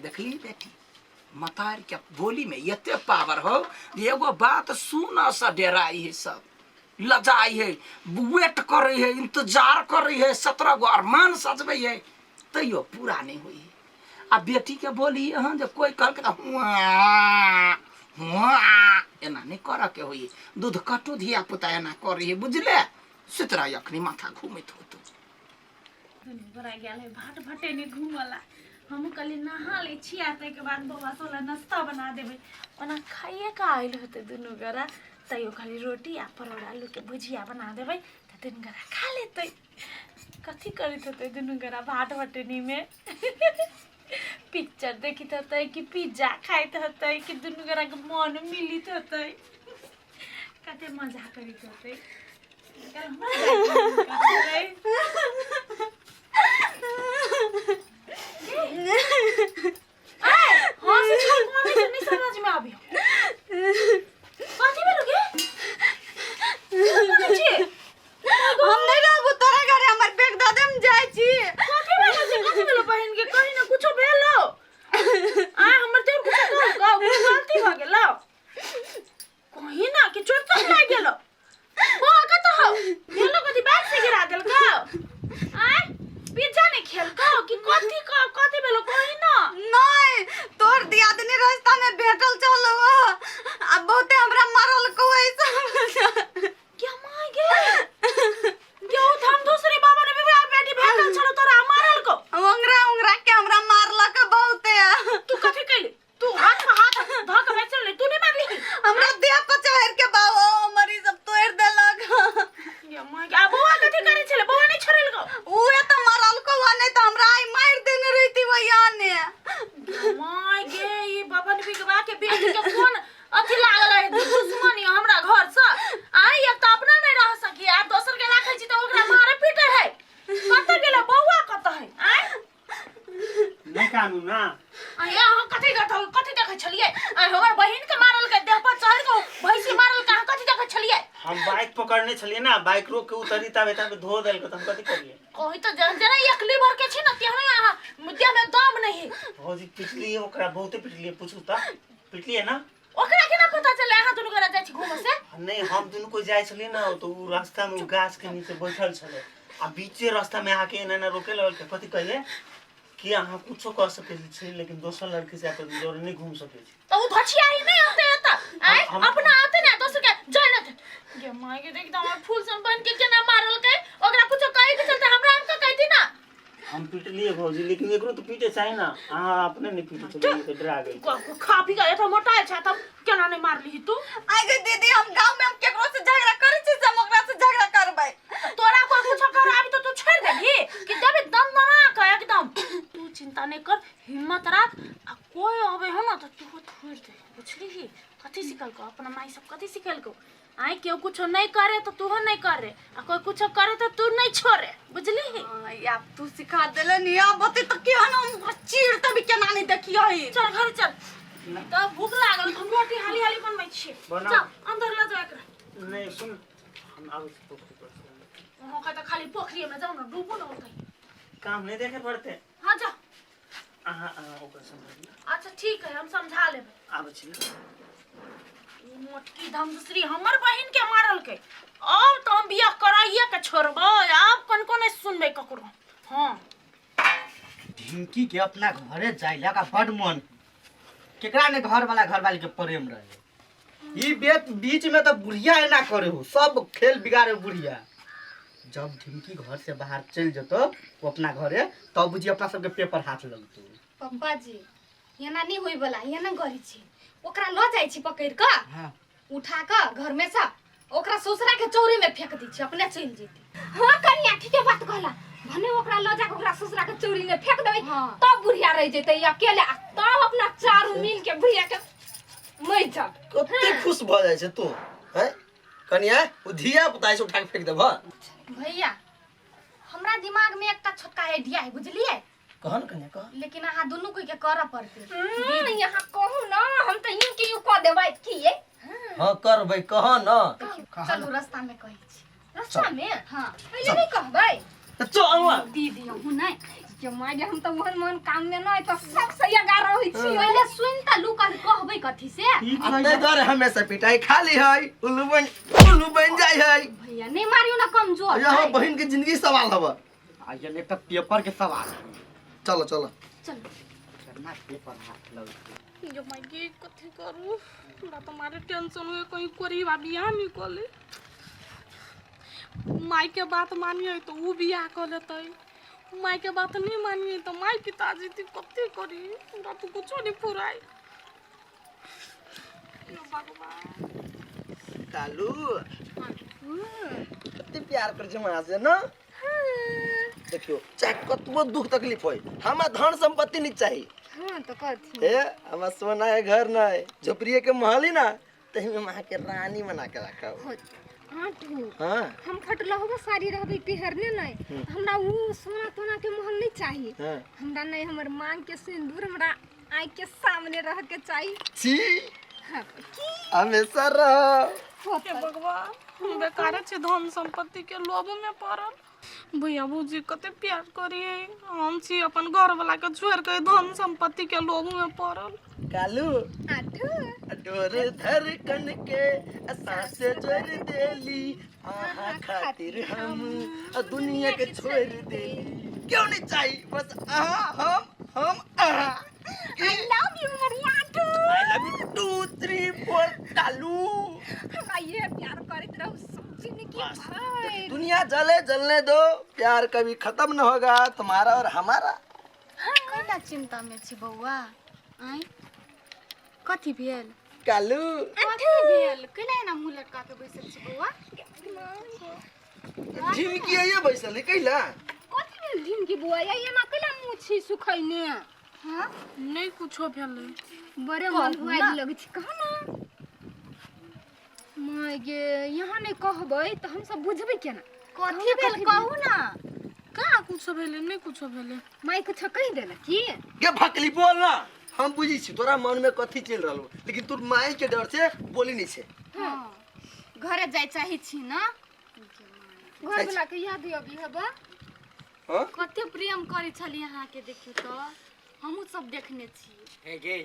देखली बेटी मतार के बोली में एते पावर हो एगो बात सुन सा डेराई है सब लजाई है वेट कर रही है इंतजार कर रही है 17 गो अरमान सजबै है तैयो पूरा नहीं हुई आ बेटी के बोली हन जे कोई कहल के एना नहीं कर के हुई दूध कटू धिया पुता एना कर रही है बुझले सुतरा अखनी माथा घूमत होतो बड़ा गेल है भाट भटे ने घूमला हम कल नहा ले छिया ते के बाद बौआ सोला नाश्ता बना देबे ओना खाइए का आइल होते दुनु गरा तैयो खाली रोटी आ परोड़ा आलू के भुजिया बना देबे त दुनु गरा खा लेते कथी करित होते दुनु गरा भाट भटेनी में पिक्चर देखित होते कि पिज्जा खाइत होते कि दुनु गरा के मन मिलित होते कते मजा करित होते समझ में आबी कथी भेल गे हम नहीं रहबो तोरा घरे हमर बैग द देम जाय छी कथी भेल बहन के कहि ना कुछो भेलो आ हमर तोर कुछो कहू गलती भ गेलो कहि ना कि चोट तो लाग गेलो ओ का तो हो गेलो कथी बैग से गिरा देल का आ कानू ना अरे हम कथि देखै छलिए हमर बहिन के मारल के देह पर चढ़ गो भैंसी मारल के कथि देखै छलिए हम बाइक पकड़ने छलिए ना बाइक रोक के उतरी तब एता पे धो देल के हम कथि करिए कोई तो जना एक लीवर के छी न तेहने मुद्दा में दम नहीं भौजी पिटली ओकरा बहुते पिटली पूछू त पिटली है ना ओकरा के ना पता चले अहाँ दुनु गोरा जाइ छी घूमे से नहीं हम दुनु कोई जाय छलिए ना तो उ रास्ता में गाछ के नीचे बैठल छले आ बीचे रास्ता में आके एना रोके लगल के कथि कहिए कि अहाँ कुछो कह सके छी लेकिन दोसर लड़की से तो जोर नहीं घूम सके छी तो उ धछिया ही नहीं होते एता अपना आते ना दोसर के जय न गे माय के देख त फूल सन बन के केना मारल के ओकरा कुछो कहे के चलते हमरा आपका कहती ना हम पिट लिए भौजी लेकिन एकरो तो पीटे चाहे ना अहाँ अपने नहीं पीटे चलिए तो डरा गई खा पी गए तो मोटा है तब केना नहीं मार ली तू आगे दीदी हम गांव में हम केकरो से झगड़ा करे छी हम ओकरा से झगड़ा करबै तोरा को कुछ कर अभी तो तू छोड़ देबी कि देबे दम ना का एकदम तू चिंता नहीं कर हिम्मत रख आ कोई आवे है ना तो तू छोड़ दे बुझली कथि सिखल को अपना माई सब कथि सिखल को आई केहू कुछ नहीं करे तो तू नहीं करे आ कोई कुछ करे तो तू नहीं छोड़े बुझली या तू सिखा देले नि अब बते त के हम चीर तभी केना नहीं देखियो ही चल घर चल तो भूख लागल हम रोटी हाली हाली बनबै छी चल अंदर ले जा एकरा नहीं सुन हम आबै छी पोखरी पर वहां का तो खाली पोखरी में जाओ ना डूबो ना होतै काम नहीं देखे पड़ते हां जा आहा ओकर समझ अच्छा ठीक है हम समझा लेबै आबै छी मोटकी धमश्री हमर बहिन के मारल के अब तो हम बियाह कराइए के छोड़बो अब कनको नहीं सुनबे ककरो हां ढिमकी के अपना घरे जाइला का बड मन केकरा ने घर वाली के प्रेम रहे ई बीच में तो बुढ़िया है ना करे हो सब खेल बिगाड़े बुढ़िया जब ढिमकी घर से बाहर चल जतो वो अपना घरे तब बुझी अपना सबके पेपर हाथ लगतो पप्पा जी यहाँ नहीं होई वाला यहाँ ना गरी छी ओकरा ल जाई छी पकड़ के हां उठा के घर में से ओकरा ससुरा के चौरी में फेंक दी छी अपने चल जेती हां कन्या ठीक है बात कहला भने ओकरा ल जा के ओकरा ससुरा के चौरी में फेंक देबै तब बुढ़िया रह जेतै अकेले तब अपना चारू मिल के बुढ़िया के मर जा कते खुश भ जाय छै तू हैं कन्या उ धिया पुता से उठा के फेंक देब भैया हमरा दिमाग में एकटा छोटका आइडिया है बुझलिए कहन कन्या कह लेकिन अहाँ दोनों कोई के करऽ पड़ते यहाँ कहू ना हम तो यूं के यूं कह देबै की हां करबै कह न चलू रास्ता में कहै छी रास्ता में हां पहले नहीं कहबै चल दीदी हम नहीं के मागे हम तो मन काम में नहीं तो सब सही गार होई छी पहले सुन त लू कर कहबै कथि से अपने घर हमेशा पिटाई खाली है उल्लू बन जाय है भैया नहीं मारियो ना कमजोर यहाँ बहन के जिंदगी सवाल हबा आ ये तो पेपर के सवाल चलो चलो चलो करना पेपर हाथ लगतो जो मैं ये कथि करू हमरा तो मारे टेंशन हुए कहीं करीबा बियाह नहीं कोले माई के बात मानिए तो वो बियाह कर लेते माई के बात नहीं मानिए तो माई पिताजी थी कथि करी हमरा तो कुछ नहीं फुराई भगवान कालू कते प्यार कर जे मां से ना देखियो चाहे कतबो दुख तकलीफ होय हमरा धन संपत्ति नहीं चाहिए हां तो कथि हे हमरा सोना है घर ना है झोपड़िए के महल ही ना तही में मां के रानी बना के रखा हां तू हां हम फटला होगा साड़ी रहबे पिहरने नहीं हमरा वो सोना तोना के महल नहीं चाहिए हमरा नहीं हमर मांग के सिंदूर हमरा आँख के सामने रह के चाहिए छी हमेशा रह हे भगवान हम बेकार छे धन संपत्ति के लोभ में पड़ल भैया भौजी कते प्यार करिए हम छी अपन घर वाला के छोड़ के धन संपत्ति के लोभ में पड़ल कालू डोर धड़कन के सांस जोड़ देली आहा खातिर हम दुनिया के छोड़ देली क्यों नहीं चाहिए बस आहा हम आहा आई लव यू मरियाटू आई लव यू 2 3 4 कालू ये प्यार करते रहो समझी नहीं की भाई दुनिया जलने दो प्यार कभी खत्म न होगा तुम्हारा और हमारा कहिना चिंता में छी बौआ आई कथि भेल कालू कथि भेल कहिना ना मुंह लटका के बैसल छी बौआ ढिमकी ये बैसल कैला कथि भेल ढिमकी बुआ ये ना कैला मुंह छी सुखैने हां नहीं कुछो भेलै बड़े मन हुआ लगे छी कहा ना माय गे यहाँ नहीं कहबै तो हम सब बुझबै केना कथि भेल कहू ना का कुछ भेले नहीं कुछ भेले माई कुछ कह देला की के भकली बोल ना हम बुझी छी तोरा मन में कथी चल रहलो लेकिन तू माई के डर से बोली नहीं छे हां घरे जाय चाहि छी ना घर वाला के याद अभी हबा हां कते प्रेम करै छली अहाँ के देखियो तो हमहु सब देखने छी हे गे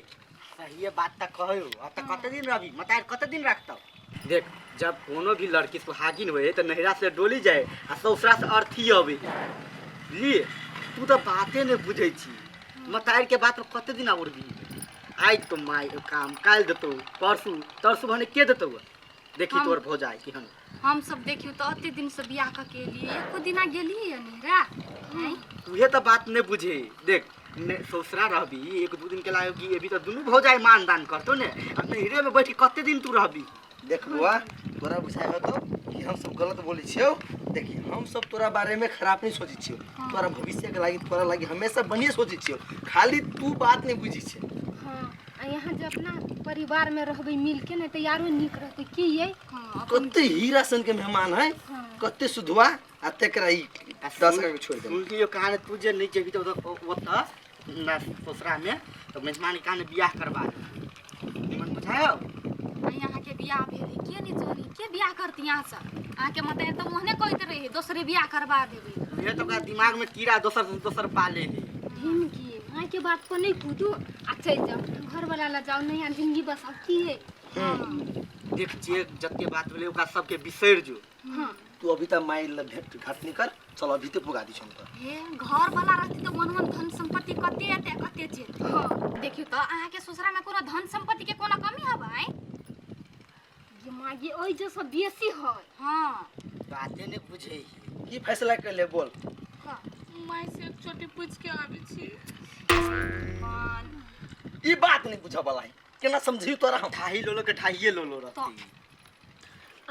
सही बात त कहयो अब त कते दिन रहबी मतार कते दिन रखतौ देख जब कोनो भी लड़की सुहागिन होए त नहिरा से डोली जाए आ ससुरा से अर्थी आवे ली तू तो बाते नहीं बुझै छी मतार के बात कते दिन आवरबी आई तो माय काम काल देतो परसू तरसू भने के देतो देखी तोर भो जाए कि हम सब देखियो तो अते दिन से बियाह क के लिए एको दिना गेली नहिरा तुहे तो बात नहीं बुझे देख ससुरा रहबी एक दो दिन के लायो कि अभी तो दुनु भो जाए मान दान करतो ने अब नहिरे में बैठी कते दिन तू रहबी देख बुआ तोरा बुझाय तो कि हम सब गलत बोली छियो देखी हम सब तोरा बारे में खराब नहीं सोची छियो तोरा भविष्य के लागि तोरा लागि हमेशा बढ़िया सोची छियो खाली तू बात नहीं बुझी छे हां यहाँ जे अपना परिवार में रहबे मिल के ने त यारो निक रहते की ये कते हीरा सन के मेहमान है कते सुधवा आ तेकरा ई 10 का छोड़ दे सुन लियो कहानी तू जे नहीं जेबी तो ओता ना ससुरा में तो मेहमान के कहानी बियाह करवा मन बुझायो यहाँ के बियाह भेले के नहीं चली के बियाह करती यहाँ से आहाँ के मते तो मोहने कहते रहे दूसरे बियाह करवा देबे ये तो का दिमाग में कीड़ा दोसर पाले है ढिमकी आहाँ के बात को नहीं कूदू आ चल जाओ घर वाला ला जाओ नहीं जिंदगी बस अब की है देख जे जत्ते बात भेले ओका सबके बिसर जो हां तू अभी तक माइल ल भेट घाट नहीं कर चल अभी ते पुगा दी छन हे घर वाला रहती तो मन धन संपत्ति कते जे हां देखियो तो आहाँ के ससुरा में कोनो धन संपत्ति के कोनो कमी हबे ये मागी ओइ जे सब बेसी है हां बाते ने बुझे की फैसला कर ले बोल हां माई से एक छोटी पूछ के आबी छी मान ई बात नहीं बुझा वाला है केना समझी तोरा हम ठाही लोलो के ठाहीए लोलो रहती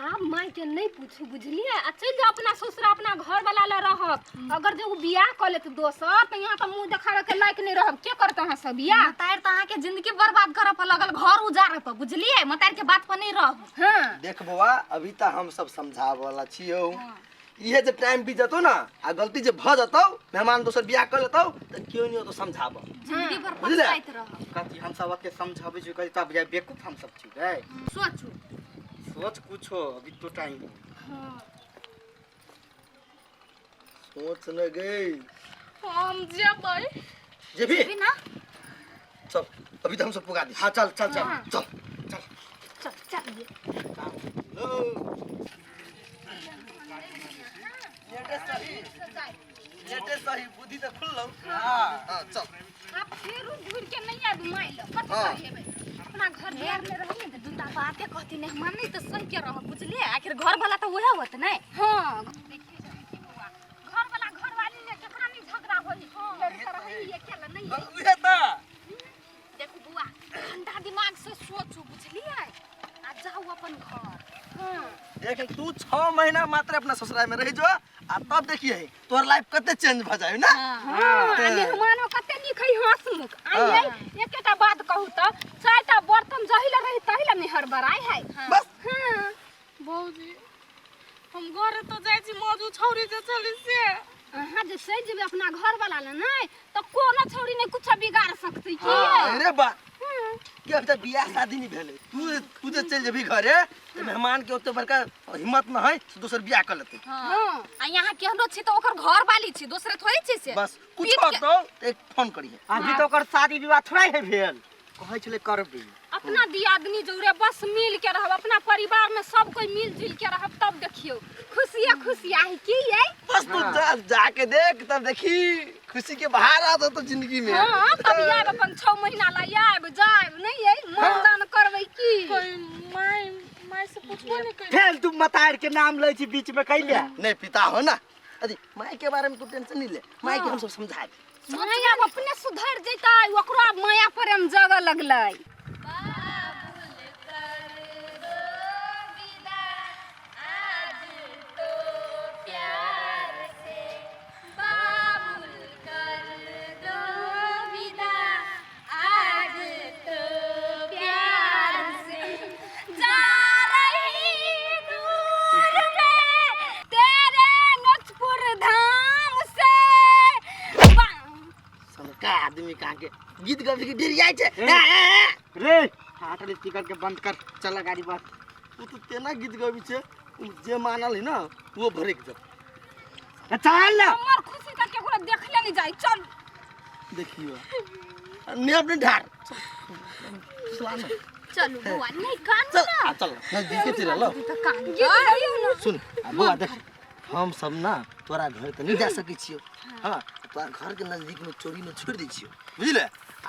आप माई के नहीं पूछू बुझलिए आ चल जा अपना ससुरा अपना घर वाला ला रहब अगर जो बियाह कर लेत दोसर त यहां त मुंह देखावे के लायक नहीं रहब के करत हां सब बियाह मतार त आहा के जिंदगी बर्बाद करे पर लगल घर उजाड़े पर बुझलिए मतार के बात पर नहीं रहब हां देख बुआ अभी तक हम सब समझाव वाला छियो इहे जे टाइम बीत जतो ना आ गलती जे भ जतो मेहमान दोसर बियाह कर लेतो त क्यों नहीं हो तो समझाब जिंदगी भर पछताइत रहब कथि हम सब के समझाबे जो कहि तब बेवकूफ हम सब छी रे सोचू सोच कुछ हो अभी तो टाइम हां सोच न गई हम जेबै जेबी ना चल अभी तो हम सब पुगा दी हां चल चल चल चल चल चल लो लेटे सही बुद्धि तो खुल लो हां चल आप फिर घूर के नहीं आबी माई लो कथि कहेबे अपना घर द्वार में रही त दूटा बातें कहती नहीं हम नहीं तो सही के रह बुझलिए आखिर घर वाला तो वहे होत नहीं हां घर वाला घर वाली ने केकरा नहीं झगड़ा होई लड़का रही ये केला नहीं उहे त देखो बुआ ठंडा दिमाग से सोचो बुझलिए आ जाओ अपन घर हां देख तू 6 महीना मात्र अपना ससुराल में रह जो आ तब देखिए तोर लाइफ कते चेंज भ जाय ना हां मेहमानो कते निखई हंसमुख आई एकेटा बात कहू त चारटा बर्तन जहिला रही तहिला निहर बराई है बस हां भौजी हम घर तो जाय छी मौजू छौरी जे चली से अहाँ जे सही जेबे अपना घर वाला ले नहीं तो कोनो छौरी नहीं कुछ बिगाड़ सकती की अरे बा के अब तक बियाह शादी नहीं भेले तू जे चल जेबी घरे तो मेहमान के ओते बड़का हिम्मत न है दोसर बियाह कर लेते हां आ यहाँ केहनो छी तो ओकर घर वाली छी दूसरे थोड़ी छी से बस कुछ हो तो एक फोन करिए अभी तो ओकर शादी विवाह थोड़ा है भेल कहै छले करबी अपना दियादनी जोरे बस मिल के रहब अपना परिवार में सब कोई मिल जुल के रहब तब देखियो खुशियां है की है बस तू जाके देख तब देखी खुशी के बाहर आ तो जिंदगी में हां तब यार अपन 6 महीना ला आब जाब नहीं है मनदान करबै की कोई माई से पूछबो नहीं कर फेल तू मतार के नाम ले छी बीच में कइले नहीं पिता हो ना अरे माई के बारे में तू टेंशन नहीं ले माई के हम सब समझा दे माया अपने सुधर जैता ओकरा माया प्रेम जगह लगलै तेरे नचपुर धाम से आदमी कहाँ के गीत गावे के डेरी आइ छे रे हाथ स्पीकर के बंद कर चल गाड़ी पर तू तो तेना गीत गावी छे जे मानल है ना वो भरे के जब चल हमर खुशी का केकरो देखले नहीं जाई चल देखियो ने अपने ढार चलो बुआ नहीं कान चल ना चल नजदीक के चल लो तो कान गइयो ना सुन बुआ देख हम सब ना तोरा घर त नहीं जा सकै छियो हां तोरा घर के नजदीक में चोरी न छोड़ दै छियो बुझले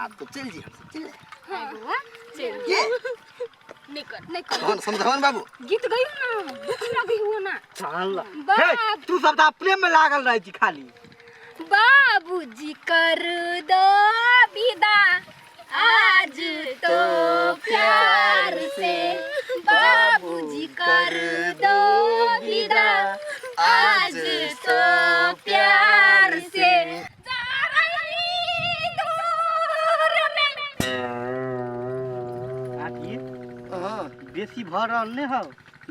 आप तो चल जी हम चल हां बुआ चल ये नहीं कर कौन समझावन बाबू गीत गइयो ना दुख लगी हुआ ना चल बाप तू सब तो अपने में लागल रही छी खाली बाबूजी कर दो विदा आज तो प्यार से बाबूजी कर दो विदा आज तो प्यार से जा रही दूर में आखिर हां बेसी भर रहल ने हो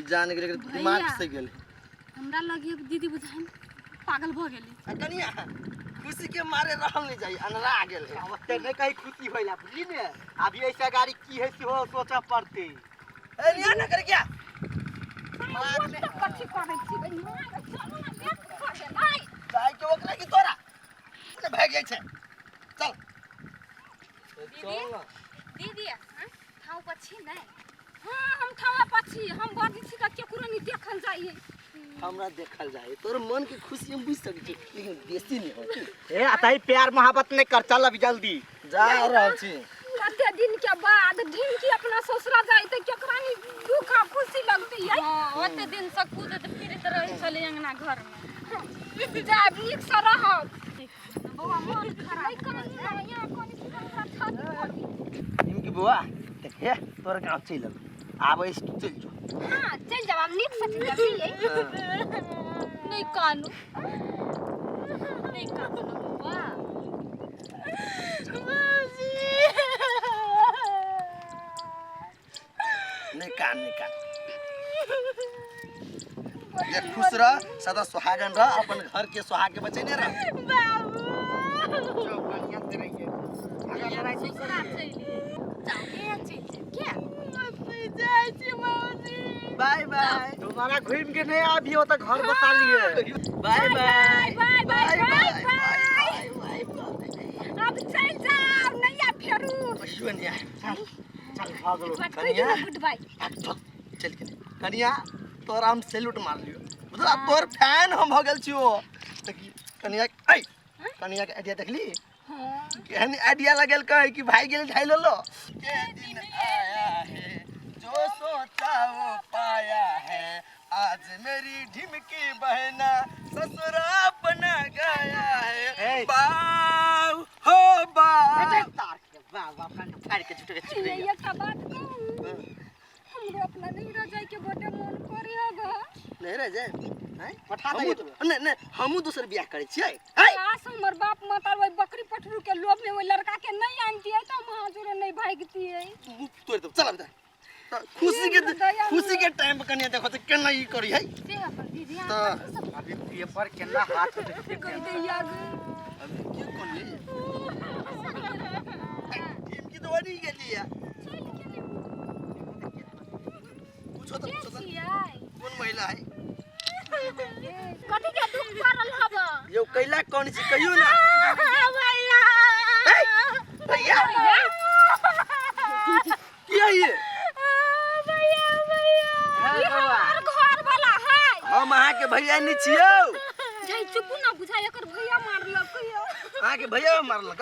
जाने के दिमाग से गेल हमरा लगे दीदी बुझाइन पागल भ गेली कनिया खुशी के मारे रहल नहीं जाई अनरा गेल ओते नहीं कहीं खुशी होइला बुझली ने अभी ऐसा गाड़ी की है से हो सोचा पड़ते ए निया न कर क्या मार में कथि करे छी बहिन मार चलो ना बेट कर दे भाई जाय के ओकरा की तोरा ने भाग जाय छे चल चल दीदी खाओ पछी नहीं हां हम खावा पछी हम बड़ी छी का केकरो नहीं देखल जाई हमरा देखल जाए तोर मन के खुशी हम बुझ सकै छी लेकिन बेसी नहीं हो ए अतई प्यार मोहब्बत नहीं कर चल अभी जल्दी जा रहल छी कते दिन के बाद ढिमकी अपना ससुरा जाई त केकरा नहीं दुख आ खुशी लगती है हां ओते दिन से कूदत फिरत रहे चले अंगना घर में जाब नीक से रहब बौआ मन खराब कर यहाँ कोनी से हमरा छाती इनकी बुआ देखे तोर गांव चल आब इस चल जो हां चल जाओ हम नीक से चल नहीं कानू बुआ नहीं कान ये खुश रह सदा सुहागन रह अपन घर के सुहाग के बचेने रह जो बढ़िया से रहिए अगर लड़ाई ससुराल चली क्या बाय बाय तुम्हारा घूम के नहीं अभी हो तो घर बसा लिए bye bye bye bye bye bye अब चल जाओ नैया फेरू पशुनिया चल भागो कनिया गुड बाय चल के कनिया तोरा हम सैल्यूट मार लियो मतलब तोर फैन हम हो गेल छियो कनिया आई कनिया के आइडिया देखली केहन आइडिया लगल कहे कि भाई गेल ढाई लो के दिन आया है जो सोचा वो पाया है आज मेरी ढिमकी बहना ससुरा अपना गया है बाऊ हो बाऊ तार के वाह वाह कान फाड़ के छुटे ये एक बात कहूं हमरो अपना नहीं रह जाए के बटे मन करे होगा नहीं रह जाए हैं पठा दे नहीं नहीं हमहू दूसर बियाह करे छियै आस हमर बाप माता वही बकरी पठरू के लोभ में वो लड़का के नहीं आनती है तो महाजूर नहीं भागती है तोड़ दो चल बेटा खुशी के टाइम पे कनिया देखो तो केना ई करी है से अपन दीदी तो अभी पेपर केना हाथ में कर दे यार अभी की कोनी टीम की तो वही गेली है पूछो तो कौन महिला है कथि के दुख पड़ल हबा यो कैला कौन सी कहियो ना भैया क्या ये हमार घर वाला है हम अहाँ के भैया नहीं छियो जाई चुप ना बुझाय एकर भैया मारलक यो अहाँ के भैया मारलक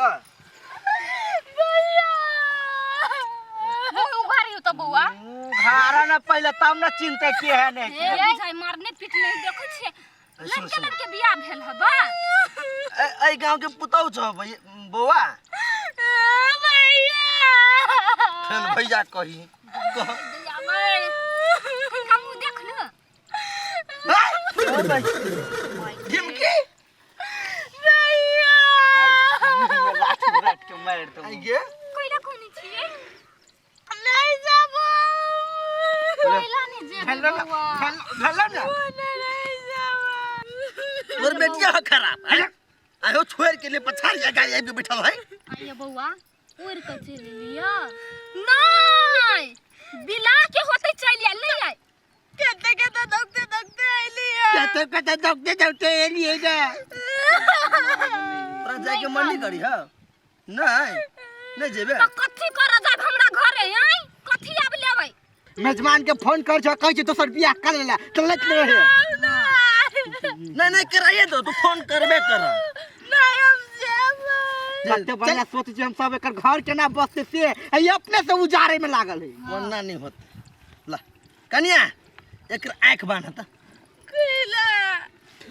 मुंह उघारी तो बुआ घारा ना पहले तब ना चिंता के है ने ए बुझाय मारने पीटने देखै छियै लड़के लड़के बियाह भेल हबा ए गांव के पुतौ छ बौआ फेन भैया कही हमहू देख ल ढिमकी लाठ मुराट के मार दो आइए कोइला कोनी छियै नहीं जाबो कोइला नहीं जे भेलो ना तोर बेटिया खराब है आयो छोड़ के लिए पछाड़ गाड़ी आबि बैठल है आइए बउआ उड़ के चल लिया नहीं बिला के होते चलिया ले आए कहते दौड़ते आइली दौड़ते एलिए ना तोरा जाय के मन नहीं करी ह नहीं जेबे तो कथी कर जाब हमरा घरे आई कथी आब लेबै मेजबान के फोन कर छ कहै छै दोसर बियाह कर लेला त लैत रहे नहीं कराइए तो तू फोन करबे कर नहीं हम जेबै जते बढ़िया सोच छै हम सब एकर घर केना बसते से ये अपने से उजारे में लागल है वरना नहीं होत ला कन्या एकर आंख बांध त किला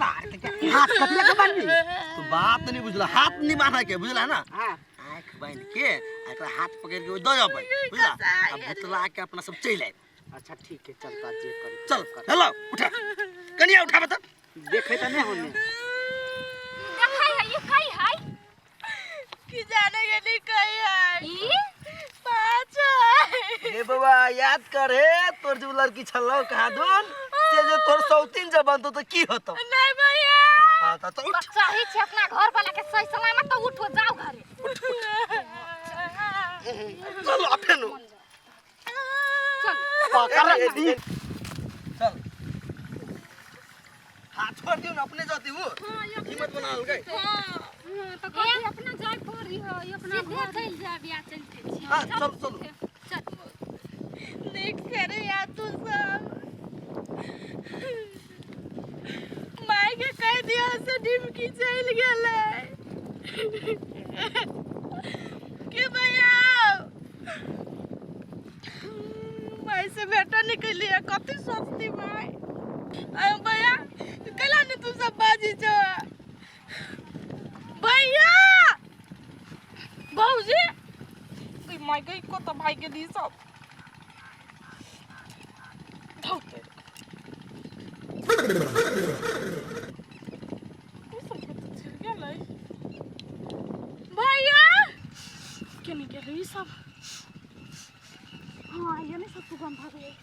हाथ कटले के बांधी तू बात नहीं बुझला हाथ नहीं बांधा के बुझला ना हां आंख बांध के एकरा हाथ पकड़ के दो जा बुझला अब भुतला के अपना सब चल आए अच्छा ठीक है चलता जे करी चल हेलो उठा कन्या उठा बता देखे त नहीं होने देखाई है ये कई है कि जाने के नहीं कही है ई पाँच हे बाबा याद कर हे तोर जो लड़की छल्लो कहां दोन से जो तोर सौतीन जब बनतो तो की होतो नहीं भैया हां तो उठ चाही छै अपना घर वाला के सही समय में तो उठो जाओ घरे चलो अफेनु चल पकड़ दी चल हाथ छोड़ दियो ना अपने जाती हो हिम्मत बना ल गई तो कथी अपना जाय पड़ी हो अपना घर चल जा बिया चलते छी हां चल चल देख करे या तू सब माय के कह दिया से ढिमकी चल गेले के भैया माय से बेटा निकली है कथी सोचती माय अरे भैया कला ने तू सब बाजी छ भैया बाबूजी कोई माय गई को तो भाई के दी सब धोते भैया क्या नहीं कह रही सब हाँ ये नहीं सब तुम भाग गए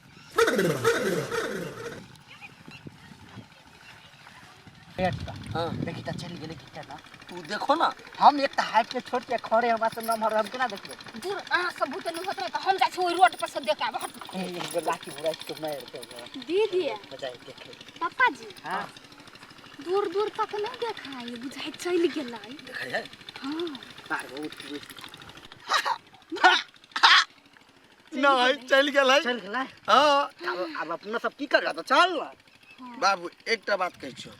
हां देखि त चली गेले किटा ना तू देखो ना हम एक त हाइट के छोड़ के खड़े हमरा से नंबर हम केना देखबे दूर आ सब भूत नहीं होत तो हम जाय छी ओई रोड पर से देख आब एक लाठी बुराई तो मैं रहते दीदी बजाय देखे पापा जी हां दूर दूर तक नहीं देखाई बुझाई चल गेलै देखै है हां तार बहुत नहीं चल गेलै चल गेलै हां अब अपना सब की कर त चल बाबू एकटा बात कहै छियो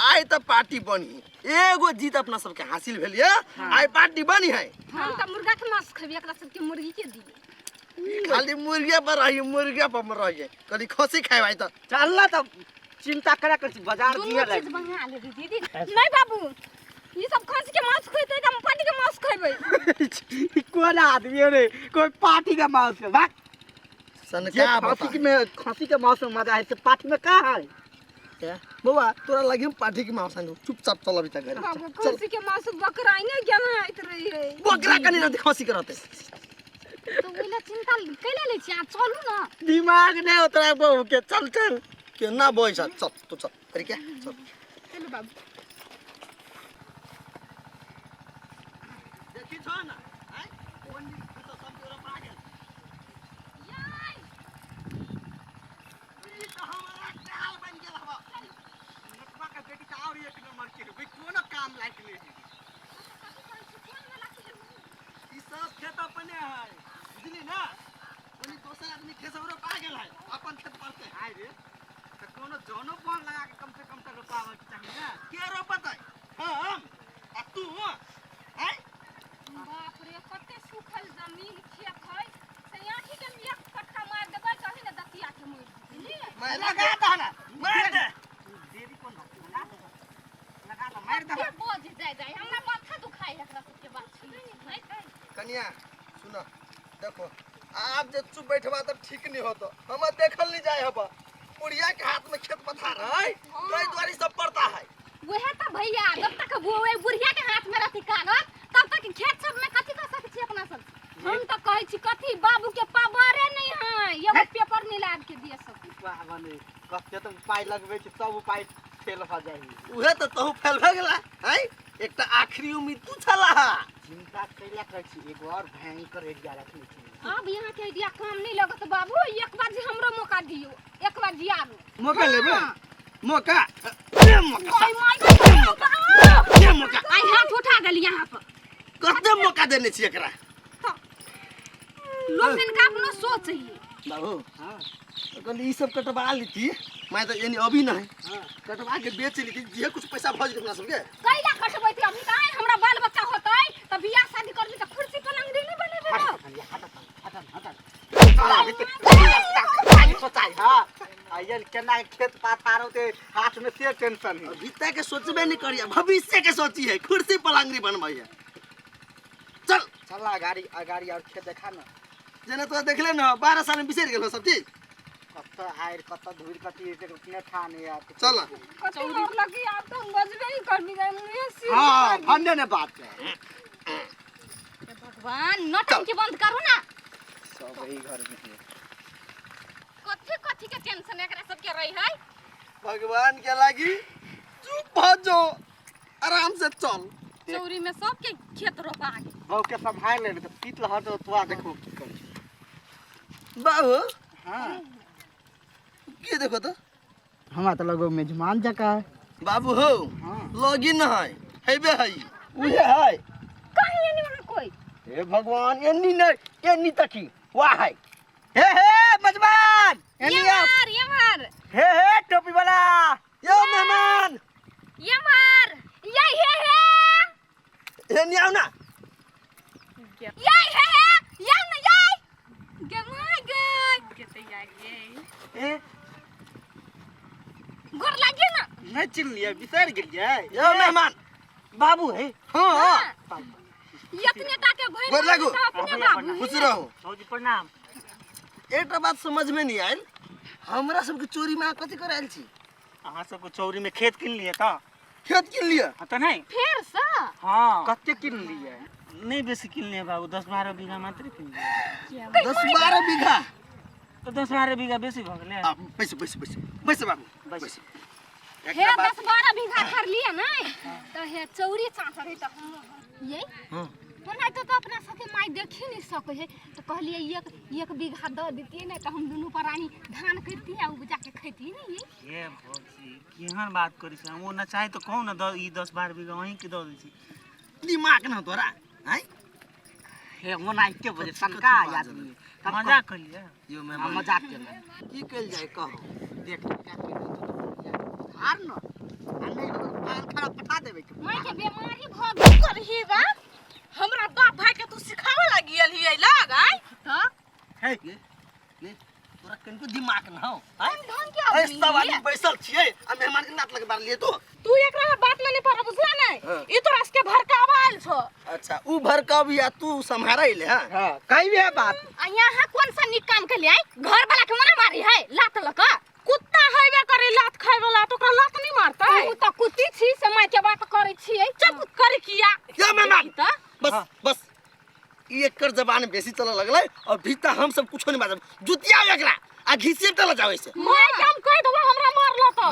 आइ त पार्टी बनी एगो जीत अपना सबके हासिल भेलिए आइ पार्टी बनी है हम त मुर्गा के मांस खबी एकरा सब के मुर्गी के दी खाली मुर्गे पर रही मुर्गे पर रही कभी खसी खाए भाई तो चल ना त चिंता करा कर बाजार दिए दोनों चीज बना ले दीदी नहीं बाबू ये सब खसी के मांस खइते हम पार्टी के मांस खइबै कौन आदमी रे कोई पार्टी का मांस के भाग सन क्या क्या बता खसी के मांस में मजा है से पार्टी में का है क्या बाबा तोरा लगे पार्टी के मांस संग चुपचाप चल अभी तक घर बाबू खसी के मांस बकरा नहीं क्या ना आइत रही है बकरा कनी न खसी करते तो ओला चिंता कैला ले छी चलू ना दिमाग नहीं उतरा बहू के चल चल के ना बोई सा चल तू चल अरे क्या चल चलो बाबू देखी छ ना हैं कोन तो सब तोरा पा गेल याय ई तो हमारा काल बन गेल हवा नटवा का बेटी का और एक नंबर के भाई कोन काम लायक ले ई सब खेत अपने है बुझली ना कोनी दोसर आदमी खेसवरो पा गेल है अपन खेत पर से हाय रे त कोनो जनो बन लगा के कम से कम तक रोपावे के चाहिए ना के रोपत है हम आ तू हैं बाप रे कते सुखल जमीन खेत है से आठी के लिए कट्टा मार देबै कहीं ना दतिया के मोर बुझली मैं लगा दा ना मार दे देरी कौन लगा लो मार दे के बोझ जाय हमरा माथा दुखाई एकरा सब के बात सुन कन्या सुनो देखो आप जे चुप बैठबा त ठीक नहीं होतो हम देखल नहीं जाय हबा बुढ़िया के हाथ में खेत पथार है कई द्वारी सब पड़ता है वह तो भैया जब तक वो बुढ़िया के हाथ में रहती कागज तब तक खेत सब में कथी कर सकत छी अपना सब हम तो कहै छी कथी बाबू के पावरे नहीं है ये पेपर नहीं लाद के दिए सब बाबने कते तो पाई लगबे छी सब पाई फेल हो जाई उहे तो तहु फेल भ गेला है एकटा आखिरी उम्मीद तू छला चिंता कैला कर छी एक और भयंकर आइडिया रखने छी अब यहाँ के आइडिया काम नहीं लगत बाबू एक बार जी हमरो मौका दियो एक बार जी आरो मौका लेबे मौका आई हाथ उठा गेल यहाँ पर कते मौका देने छी एकरा लोग इनका अपना सोच है बाबू हां कहली ई सब कटवा लीती मैं तो यानी अभी नहीं कटवा के बेच लीती जे कुछ पैसा भज अपना सबके कैला कटबै ती अभी काहे हमरा बाल बच्चा होतै त बियाह शादी करबी त कुर्सी पलंग नहीं बनेबे सोचाई हां आयल केना खेत पाथार होते हाथ में से टेंशन है बीता के सोचबे नहीं करिया भविष्य के सोची है कुर्सी पलंगरी बनबै है चल चला गाड़ी और खेत देखा ना जेना तो देखले न 12 साल में बिसर गेलो सब चीज कत आयर कत धूर कती उतने ठाने यार चल चौरी लगी आप तो बजबे ही करबी गए मुझे हां भन्ने ने बात है भगवान नौटंकी बंद करू ना सब ही घर में कथी के टेंशन एकरा सब के रही है भगवान के लागी चुप भजो आराम से चल चौरी में सब के खेत रोपा गए बहु के संभाल ले तो पीत लह तो तू देखो की कर बाबू हां के देखो तो हमरा तो लगो मेजमान जका बाबू हो हां लॉगिन है हेबे है उहे है कहीं नहीं वहां कोई हे भगवान एनी नहीं एनी तकी वाह है हे मेजबान ये मार हे टोपी वाला यो मेहमान ये मार ये एनी आओ ना ये ना ये गमा गए के तैयार ये गोर लागे ना नहीं चिन लिया बिसर गेलिए यो मेहमान बाबू है हां इतने टाके भइल गोर लागू अपने बाबू खुश रहो भौजी प्रणाम एकटा बात समझ में नहीं आयल हमरा सबके चोरी में कथि कर आयल छी अहाँ सबको चौरी में खेत किन लिए का खेत किन लिया तो नहीं फिर सा हाँ कत्ते किन लिए नहीं बेसी किन लिए बाबू 10-12 बीघा मात्र किन लिए 10-12 बीघा तो 10-12 बीघा बेसी भ गेलै पैसे बाबू पैसे हे 10-12 बीघा कर लिया ना तो हे चौरी चाचा रही तो हम ये हां बनाई तो अपना सबके माई देखी नहीं सके है तो कहलिए एक बीघा द देती ना तो हम दोनों परानी धान करती है उपजा के खेती नहीं ये भौजी केहन बात करी छी हम ना चाहे तो कहू ना ई 10-12 बीघा वहीं के द दै छी दिमाग ना तोरा हैं हे मोना के बजे शंका आदमी मजाक कर लिया यो हम मेहमान मजाक कर की कल जाए कहो देख क्या हार न नहीं पाल खड़ा पटा देबे माई के बीमारी भ करही बा हमरा बाप भाई के तू सिखावे लगी एली लग आई तो है ले तोरा कनको दिमाग ना हो हैं ढंग के ए सब आदमी बैसल छिए आ मेहमान के नात लगे बार लिए तो तू एकरा बात में नहीं पर बुझला नहीं ई तो रस के भड़कावा आइल छो अच्छा ऊ भड़काव या तू संभारा ले हां हां कई भी है बात यहाँ कौन सा निक काम के लिए घर वाला के मना मारी है लात लका कुत्ता हइबे करे लात खाय वाला तो ओकरा लात नहीं मारता है तू तो कुत्ती छी समय के बात करे छी चुप कर किया या मेहमान तो बस ई एकर जबान बेसी चले लगले और भीतर हम सब कुछो नहीं बाजब जुतिया एकरा आ घिसे तले जावे से मैं काम कह दबा हमरा मारला तो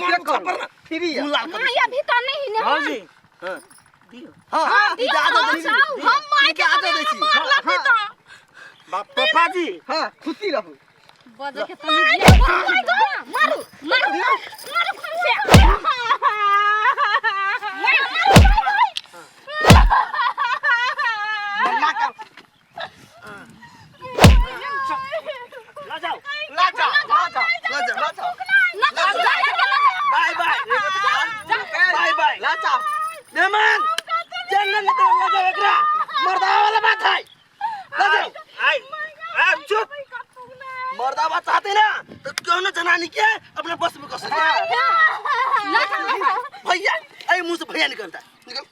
मैं खबर ना फ्री है माई अभी तो नहीं ना भौजी हां दियो हां इजाजत दे हम माई के इजाजत दे छी मारला भी तो बाप पापा जी हां खुशी रहू बजे के तनी मारू खुशी ला जाओ बाय ला जाओ मेहमान चलने निकल ला जाओ एकरा मर्दा वाला बात है ला जाओ आई चुप मर्दा बात चाहते ना तो क्यों ना जनानी के अपने बस में कस भैया ए मुंह से भैया निकलता निकल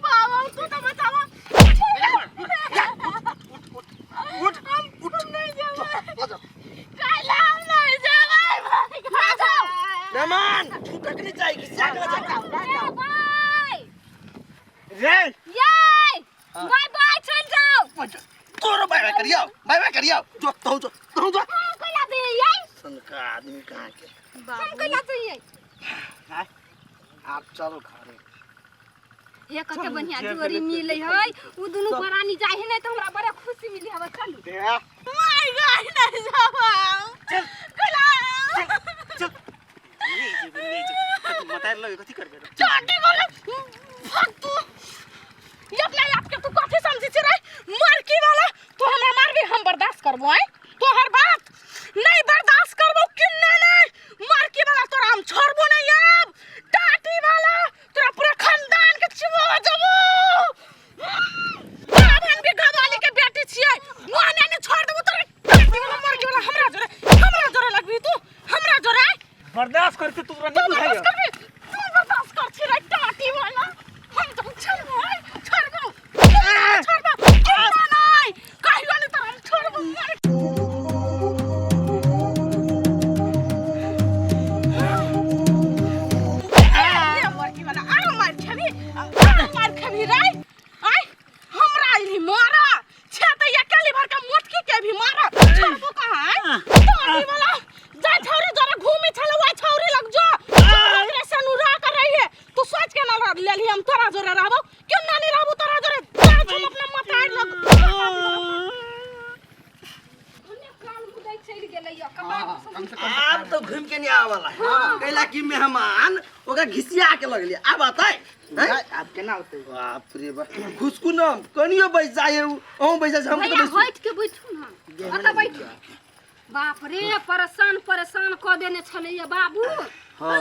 बाबा तू तो बचावा उठ नहीं जाओ ला जाओ काला हम नहीं जावे मेहमान छूटक नहीं चाहिए जाओ रे बाय बाय चल जाओ तोरो बाय करियो जो कला दे ये संका आदमी कहां के हम कला चाहिए आप चलो घरे ये कते बढ़िया जोड़ी मिले है उ दुनु परानी जाए है नहीं तो हमरा बड़ा खुशी मिली हवा चलू माय गॉड नहीं जावा चल कला चल ले जे मतार लगे कथि करबे चाटी बोले भाग तू ये अपने आप के तू कथि समझी छी रे मारकी वाला तू हमरा मारबी हम बर्दाश्त करबो है तो हर बात नहीं बर्दाश्त करबो किन्ने नहीं मारकी वाला तोरा हम छोड़बो नहीं अब टाटी वाला तोरा पूरा खानदान के चिबो जबो बाबन भी घवाली के बेटी छियै माने ने छोड़ देबो तोरा टाटी वाला मारकी वाला हमरा जोरे लगबी तू हमरा जोरे बर्दाश्त करके तू नहीं बुझाइयो तू बर्दाश्त कर छी रे टाटी वाला हम तो छोड़बो किन्ने नहीं कहियो नहीं तो हम छोड़बो अब तो घूम के नहीं आवाला कैला की मेहमान ओका घिसिया के लगले अब आताय अब केना होतै बाप रे बाप खुशकु न कनियो बैठ जाए ओ बैठ जाए हम तो भैया बैठ हट के बैठू ना अत बैठू बाप रे परेशान क देने छलैया बाबू हां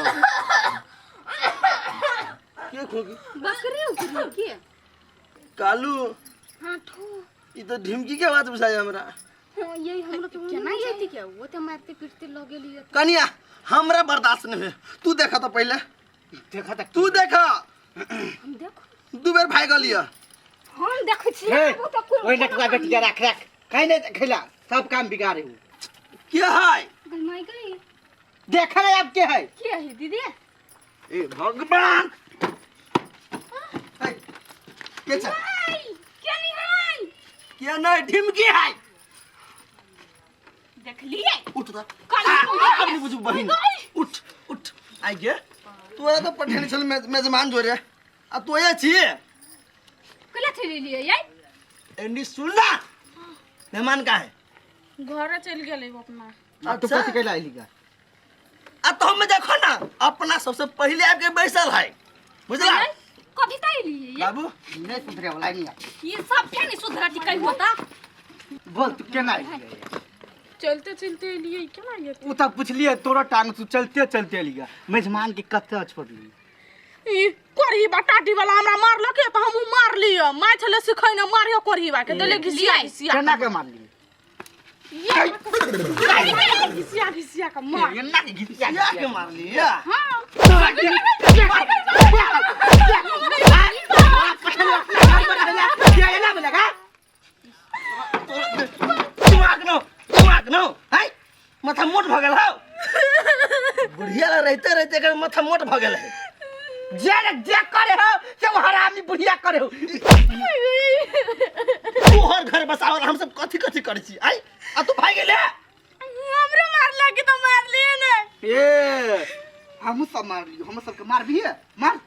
के खोगी बकरी उकरी के कालू हां ठो ई तो ढिमकी के आवाज बुझाय हमरा हां यही हमरो तो केना जेती के वो तो मारते पीटते लगेली कनिया हमरा बर्दाश्त नहीं है तू देखा तो पहले देखा त तू देखा हम देखो दू बेर भाग गलिया हम देखै छी वो तो ओइ नटुआ बेटी राख काहे नहीं खेला सब काम बिगाड़े हो के है गलमाई गई देखा है अब के है दीदी ए भगवान के छ क्या नहीं है के नहीं ढिमकी है देख लिए उठ ता अपनी बुझु बहिन उठ आई गे तू तो पठेन छल मेजमान जोरे आ तो ये छी कला थली लिए ये एंडी सुनला मेहमान का है घर चल गेले अपना तू कथि कैला आइली का आ तो हम देखो ना अपना सबसे पहले आके बैसल है बुझला कथि ताई लिए ये बाबू नहीं सुधरे वाला नहीं ये सब क्या नहीं सुधरा टी कहीं होता बोल तू केना आइली चलते चलते लिए क्या ये उ त पूछलिए तोरा टांग तू चलते चलते लिया मेजमान के कत्ते छोड़ली ई कोरही बाटाटी वाला हमरा मारलो के तो हम मार लियो माय छले सिखै न मारियो कोरही बा के देले घिसिया केना के मारली घिसिया का मार केना के घिसिया या के मार लिया नो हाय माथा मोट भ गेल हौ बुढ़िया रहते रहते के माथा मोट भ गेल है जे करे हो से हरामी बुढ़िया करे हो तू हर घर बसावल हम सब कथि कथि करे छी आई आ तू भाग गेले हमरे मारला के तो मार लिए ने ए हम सब मार लियो हम सब के मार भी है मार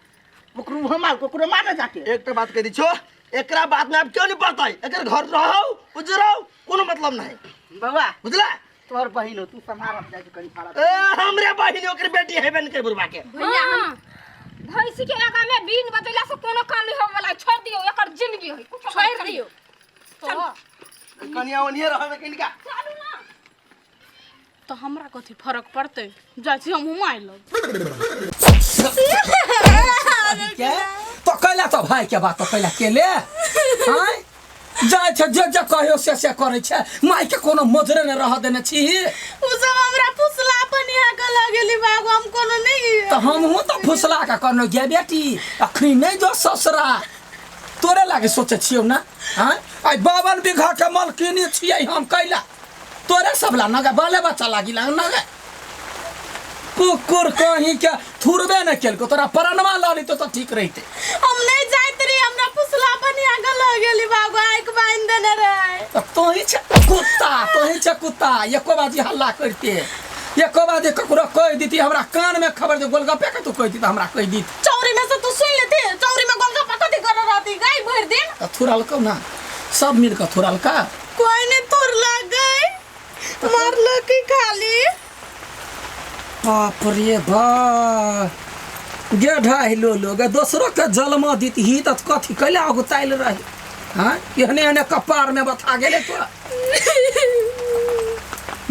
ओकरो हम मार कोकरो मार ना जाके एक तो बात कह दी छो एकरा बात में अब क्यों नहीं पड़ता है एकर घर रहो उजरो कोनो मतलब नहीं बाबा बुझला तोहर बहिन हो तू संभाल अब जाके करी फाड़ा ए हमरे बहिन ओकर बेटी हेबे न के बुरबा के भैया भैंसी के आगा में बीन बतैला से कोनो काम नहीं होवे वाला छोड़ दियो एकर जिंदगी है कुछ छोड़ दियो तो कनिया ओनिए रहबे कनिका चालू ना तो हमरा कथि फरक पड़ते जाइ छी हम मोबाइल तो कैला तो भाई के बात तो कैला के ले हां जाय छ जे कहियो से करे छ माई के कोनो मजरे न रह देने छी उ सब हमरा फुसला बनिया के लगेली बाग हम कोनो नहीं तो हम हूं तो फुसला का करनो गे बेटी अखनी नहीं जो ससुरा तोरे लागे सोचे छियो ना हां आई 52 बीघा के मालकिनी छियै हम कैला तोरे सब ला नगे बाले बच्चा लागी ला नगे कुकुर कहीं के थुरबे न केल को तोरा परनवा लाली तो ठीक रहते हम नहीं जाइत रे हमरा फुसला बनिया के लगेली बाग आइक बांध देने रे तो ही छ कुत्ता एको बाजी हल्ला करते एको बाजी ककरो कह दीती हमरा कान में खबर दे गोलगप्पे के तू कह दी हमरा कह दी चौरी में से तू सुन लेती चौरी में गोलगप्पा कथि थुरल को ना सब मिलकर थुरल का कोई नहीं तोर लग गई मार लो की खाली बाप रे बा गे ढाई लोग दोसरो के जलमा दीती ही त कथी कैले अगुताइल रही हाँ एहने एहने कपार में बता गेले तो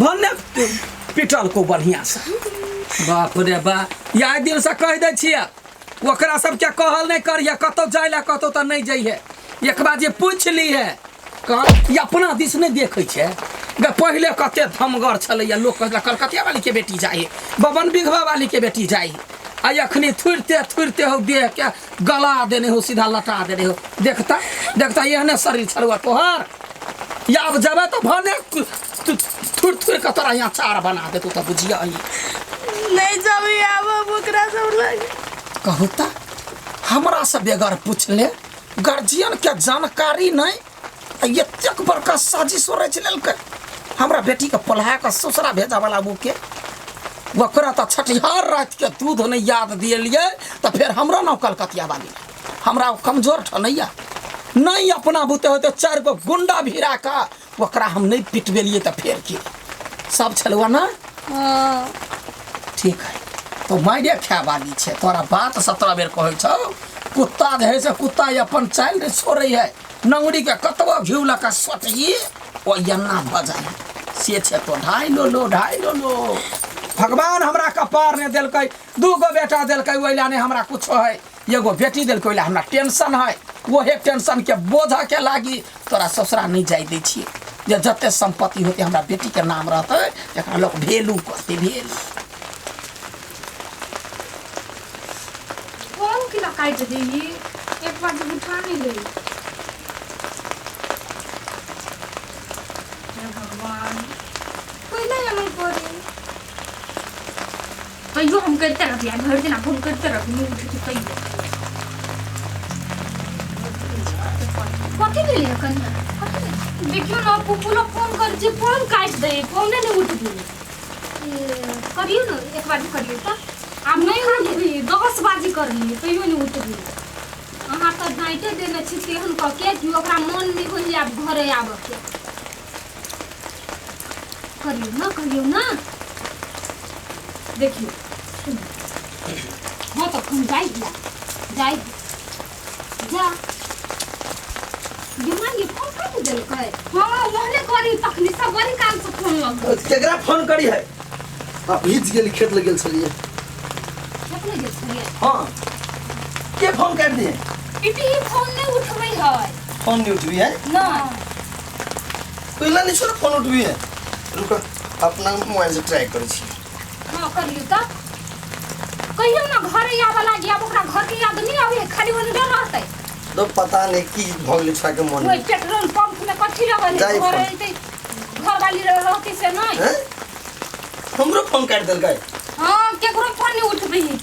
भन्ने पिटल को बढ़िया से बाप रे बा या दिन से कह दे छियै ओकरा सब क्या कहल नहीं करिए कतौ जाय ला कतौ त नहीं जइहे एक बार जे पूछ ली है ये अपना दिस नहीं देखे छे गे पहले कते धमगर छलैया लोग कहला कलकतिया वाली के बेटी जाइए बबन बिघवा वाली के बेटी जाइए आ अखनी थुरते हो देह के गला देने हो सीधा लटा देने हो देखता एहने शरीर छलुआ तोहर या अब जबे तो भने थुर के तोरा यहाँ चार बना दे तू तो बुझिया नहीं जब आब ओकरा सब लगे कहता हमरा से बेगर पूछले गार्जियन के जानकारी नहीं ये तक बड़का साजिश हो रही है हमरा बेटी के पढ़ा के ससुरा भेजा वाला बुके वकरा तो छठिहार रात के दूध नहीं याद दिए तो फिर हमरा ना कलकतिया वाली हमरा कमजोर ठनैया नहीं अपना बुते होते 4 गो गुंडा भिड़ा का वकरा हम नहीं पिटबेलिए तो फिर की सब छलुआ ना ठीक है तो मायरे खाय वाली छे तोरा बात 17 बेर कहै छौ कुत्ता जे से कुत्ता अपन चाइल्ड छोड़े है नंगड़ी के कतबो घिउला का सटही ओ यन्ना भ जाय से छे तो ढाई लो भगवान हमरा कपार ने देलकै 2 गो बेटा देलकै ओइला ने हमरा कुछो है एगो बेटी देलकै ओइला हमरा टेंशन है वो है टेंशन के बोझा के लागी तोरा ससुरा नहीं जाय दै छी जे जते संपत्ति होते हमरा बेटी के नाम रहते एकरा लोग भेलू करते भेलू कौन की काट देई एक बार उठा नहीं ले भगवान कोई नहीं हमें करे कहियो हम करते रह यार घर दिन फोन करते रह नहीं उठती कहियो कथी ले लिया कन्या देखियो ना पुपुलो फोन कर जे फोन काट दे फोन नहीं उठती करियो ना एक बार करियो तो आप नहीं उठबी 10 बाजी कर लिए तैयो नहीं उठबी अहाँ तो नाइटे देने छी तेहन क के कि ओकरा मन नहीं होई आप घरे आबे के करियो ना देखियो हाँ तो हम जाए जा दिमागी फोन कर दे कहे हां मोहले करी तखनी सब बड़ी काम से फोन लग केकरा फोन करी है आप हिज गेल खेत लग गेल छलिए हाँ के फोन कर दिए इटी फोन नहीं उठबै है फोन नहीं उठवी है ना पहला नहीं छोड़ फोन उठवी है रुको अपना मोबाइल से ट्राई करै छी हां करियो त कहियो ना घरे आवे लागी अब ओकरा घर के याद नहीं आवे खाली ओने डर रहतै तो पता नहीं की भगले छा के मन ओइ पेट्रोल पंप में कथि रहल है घर वाली रहती से नहीं हैं हमरो फोन काट देल गए हां केकरो फोन नहीं उठबै है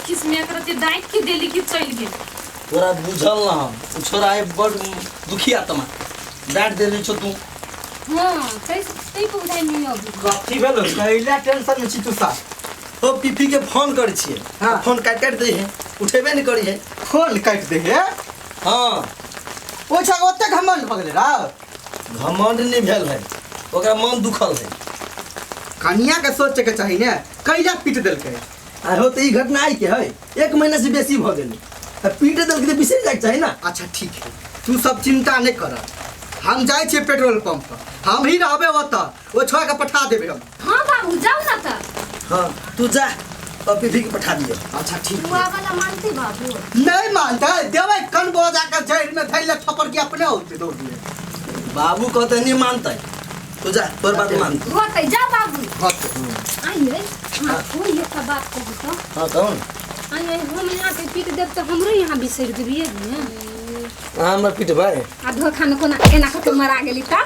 किस में करते दाइट की देली की चल गेल तोरा बुझल ना हम छोरा है बड़ दुखिया तमा डांट देले छ तू हां तै बुझाइ नहीं अब कथी भेल कैला टेंशन में छी तू सा ओ पीपी के फोन कर छिए हाँ। फोन काट दे है उठेबे नहीं करी है फोन काट दे है हां ओ छा ओते घमंड पगले रा घमंड नहीं भेल है ओकरा मन दुखल है कन्या के सोचे के चाहिए ने कैला पीट देलकै आ हो त ई घटना आई के है 1 महीना से बेसी भ गेल त पीट देलकै त बिसर जाय चाहिए ना अच्छा ठीक है तू सब चिंता नहीं कर हम जाए छे पेट्रोल पंप पर हम ही रहबे ओत ओ छोरा के पठा देबे हम हां बाबू जाओ ना त हां तू जा और पीपी के पठा दियो अच्छा ठीक बुआ वाला मानती बाबू नहीं मानता देवे कन बोझा के जड़ में धैले थप्पड़ के अपने होते दौड़ दिए बाबू कहते नहीं मानता है तू जा तोर बात मान होते जा बाबू हट आइए हां कोई ये सब बात को तो हां कौन आइए हम यहाँ पे पीट देब तो हमरो यहाँ बिसर देबिए ने हम पीट भाई आ धोखा में कोना एना के मरा गेली त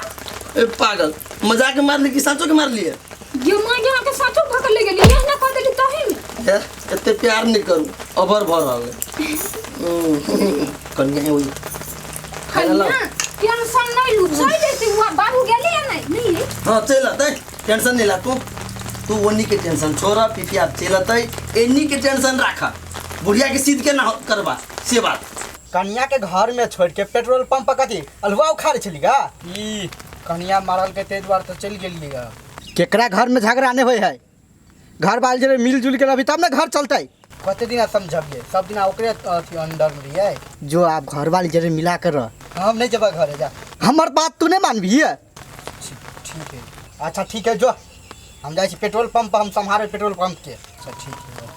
ए पागल मजाक में मार ली कि साचो के मार लिए ये मां यहाँ के साचो भकल ले गेली एना कह देली तही में यार इतने प्यार नहीं करू ओवर भर हो गए कन्या है वही कन्या टेंशन नहीं लू चल जैसे हुआ बाबू गेली या नहीं हां चल दे टेंशन नहीं ला तू वनी के टेंशन छोरा पीपी आप चलतै एनी के टेंशन रखा बुढ़िया के सीध के ना करबा से बात कन्या के घर में छोड़ के पेट्रोल पंप पर कथी अलवा उखाड़ चलिएगा ई कन्या मारल के तेज बार तो चल गेलिएगा केकरा घर में झगड़ा नहीं होय है घर वाले जब मिलजुल के रही तब ना घर चलते कते दिन समझबिए सब दिन ओकरे अंडर में रहिए जो आप घर वाले जरे मिला कर हम नहीं जब घर जा हमार बात तू नहीं मानबी ठीक है अच्छा ठीक है जो हम जाए पेट्रोल पंप हम संभाले पेट्रोल पंप के अच्छा ठीक है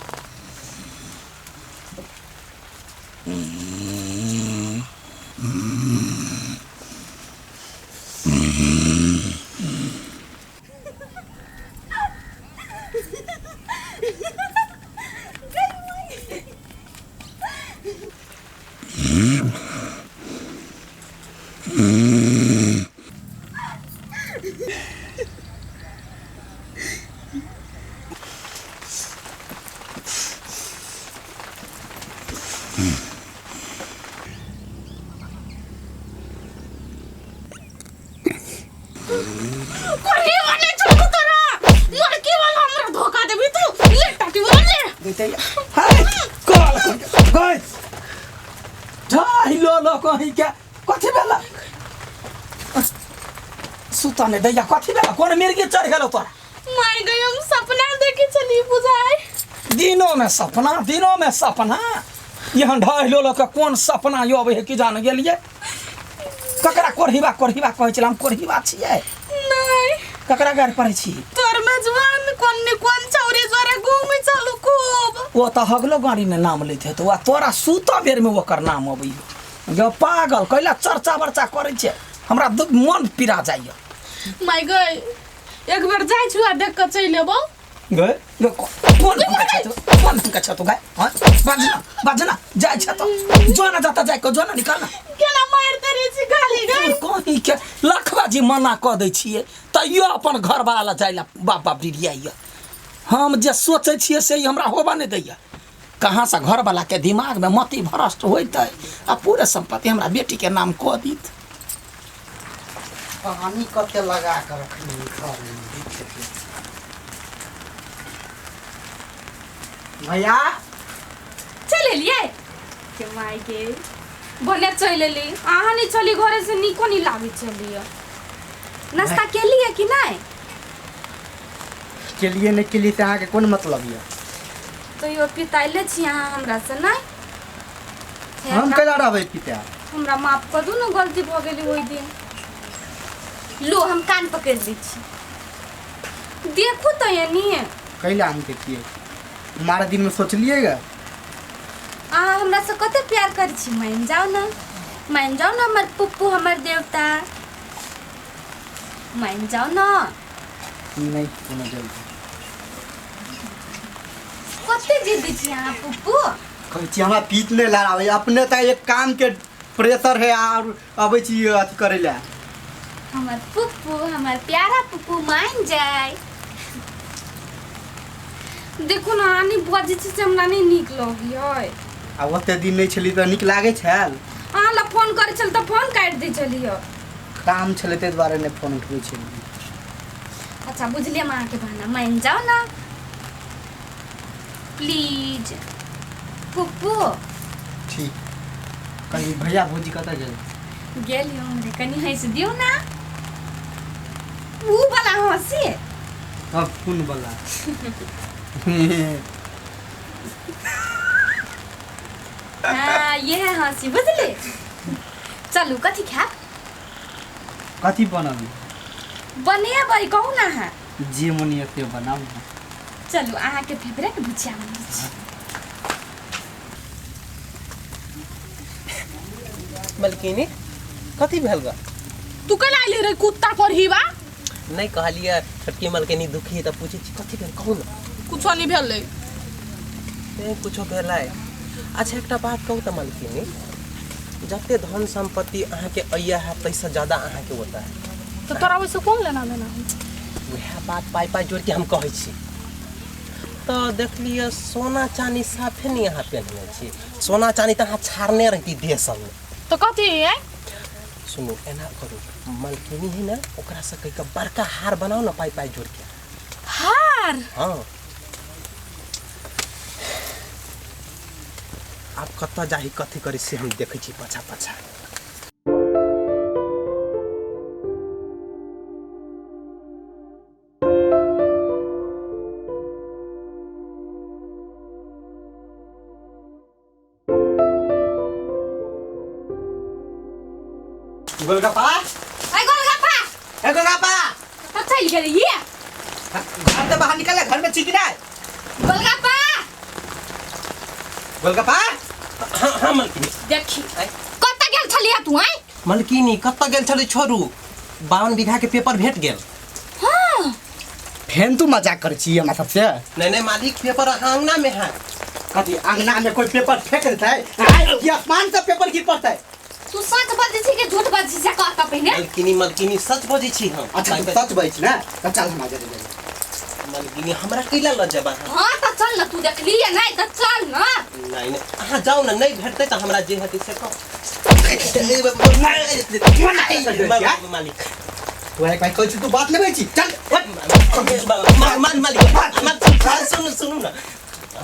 सुताने दैया कथी बेला कोन मिर्गी चढ़ गेलो तोरा माय गई हम सपना देखे चली बुझाई दिनों में सपना यहाँ ढाइलो लोग के कौन सपना यो अबे कि जान गेलिए ककरा कोरहिबा कहै छलाम कोरहिबा छियै नहीं ककरा गाड़ पड़ै छी तोर मेजबान कोन चौरी जोरे घूमै चलू खूब वो तो हगलो गाड़ी में नाम लेते तो तोरा सूता बेर में ओकर नाम अबै जो पागल कैला चर्चा वर्चा करै छै हमरा मन पिरा जाइए माय गई एक बार जाय छु आ देख के चल लेबो गए कौन तुमका छ तो गए हां बाजना जाय छ तो जो ना जाता जाय को जो ना निकाल ना केना मार देरी छी गाली गई कहीं के लखवा जी मना क दै छिए तइयो अपन घर वाला जाइला बाप बाप डिरियाइए हम जे सोचै छिए से हमरा होबा नहीं दैया कहाँ से घर वाला के दिमाग में मति भ्रष्ट होइतै आ पूरे संपत्ति हमरा बेटी के नाम क दीत पानी कते लगा कर रखनी घर में भैया चले लिए के माय के बोले चले ली आहा नहीं चली घरे से निको नहीं लागी चलिए नाश्ता के लिए कि नहीं के लिए नहीं के लिए से के कौन मतलब है तो यो पिताइले छी अहाँ हमरा से नहीं हम कला रहबै पिता हमरा माफ कर दू न गलती भ गेली ओई दिन लो हम कान पकड़ ली छी देखो तो ये नहीं है कैला हम देखिए हमारा दिन में सोच लिएगा हमरा से कते प्यार कर छी मान जाओ ना हमर पुप्पू हमर देवता मान जाओ ना नहीं कोनो जल्दी कते जिद्दी छी अहाँ पुप्पू कहै छी हमरा पीत नहीं लड़ावे अपने त एक काम के प्रेशर है और अबै छी अथी करे ला हमर पुप्पू हमर प्यारा पुप्पू मान जाए देखो ना आनी बजी से हमरा नहीं निक लगिय आ ओते दिन नहीं छली त निक लागे छल अहाँ ला फोन करे चल त फोन काट दे चलियो काम छले ते द्वारा ने फोन उठबै छली अच्छा बुझलिए मां के बहाना मान जाओ ना प्लीज पुप्पू ठीक कहीं भैया भौजी कतऽ गेल हमरे कनी हंस दियो ना ऊ वाला हंसी अब कौन वाला हाँ ये है हंसी बुझले चलू कथी खा कथी बनाबी बने भाई कहू ना है जे मन एते बनाऊ चलू अहाँ के फेवरेट भुजिया बनै छी मलकिनी कथी भेल ग तू कल आइले रे कुत्ता कोरहिबा नहीं कहलिए छोटकी मलकिनी दुखी है त पूछे छी कथी भेल कहू ना कुछो नहीं भेलै नहीं कुछो भेलै अच्छा एकटा बात कहू त मलकिनी जते धन संपत्ति अहाँ के अइया है पैसा ज्यादा अहाँ के होता है तो तोरा वैसे कौन लेना देना है वह बात पाई पाई जोड़ के हम कहै छी तो देख लिया सोना चांदी साफे नहीं यहाँ पहनने छी सोना चांदी तो अहाँ छाड़ने रहती देह सब में तो कथी है सुनो एना करू मलकिनी है ना ओकरा से कह के बड़का हार बनाओ ना पाई पाई जोड़ के हार हाँ आप कत्ता जाही कथी करी से हम देखै छी पाछा पाछा। गोलगप्पा ए गोलगप्पा ए गोलगप्पा कब चल गए ये घर से बाहर निकल घर में चिकना है। गोलगप्पा गोलगप्पा हाँ मलकिनी देखी कत्ता गेल छलिया तू हैं मलकिनी कत्ता गेल छली छोरू 52 बीघा के पेपर भेट गेल। हां फेन तू मजाक कर छी हमरा सबसे। नहीं मालिक पेपर आंगना में है। कथी अंगना में कोई पेपर फेंक देता है? ये आसमान से पेपर गिर पड़ता है। तू सच बजै छी कि झूठ बजै छी कहता पहिने मलकिनी सच बजै छी हम। अच्छा तू सच बजै छी ना तो चल हम आगे ले मलकिनी हमरा कैला ल जेबा। हां त चल न तू देखली है नहीं त चल न। नहीं अहाँ जाऊ न नहीं भेटतै त हमरा जे हेतै से कह। मालिक तू एक भाई कोई तू बात लेबै छी चल मालिक सुनु न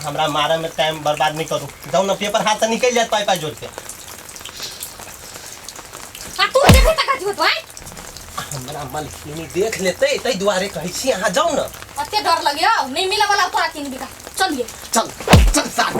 हमरा मारे में टाइम बर्बाद नहीं करू। जाऊ न पेपर हाथ से निकल जात पाई जोड़ के। आ तू देखै त कथि होत है हमरा मलकिनी देख लेतै तै दुआरे कहै छी अहाँ जाऊ न। अते डर लगियो नहीं मिले वाला तोरा 3 बीघा चल ये चल चल साथ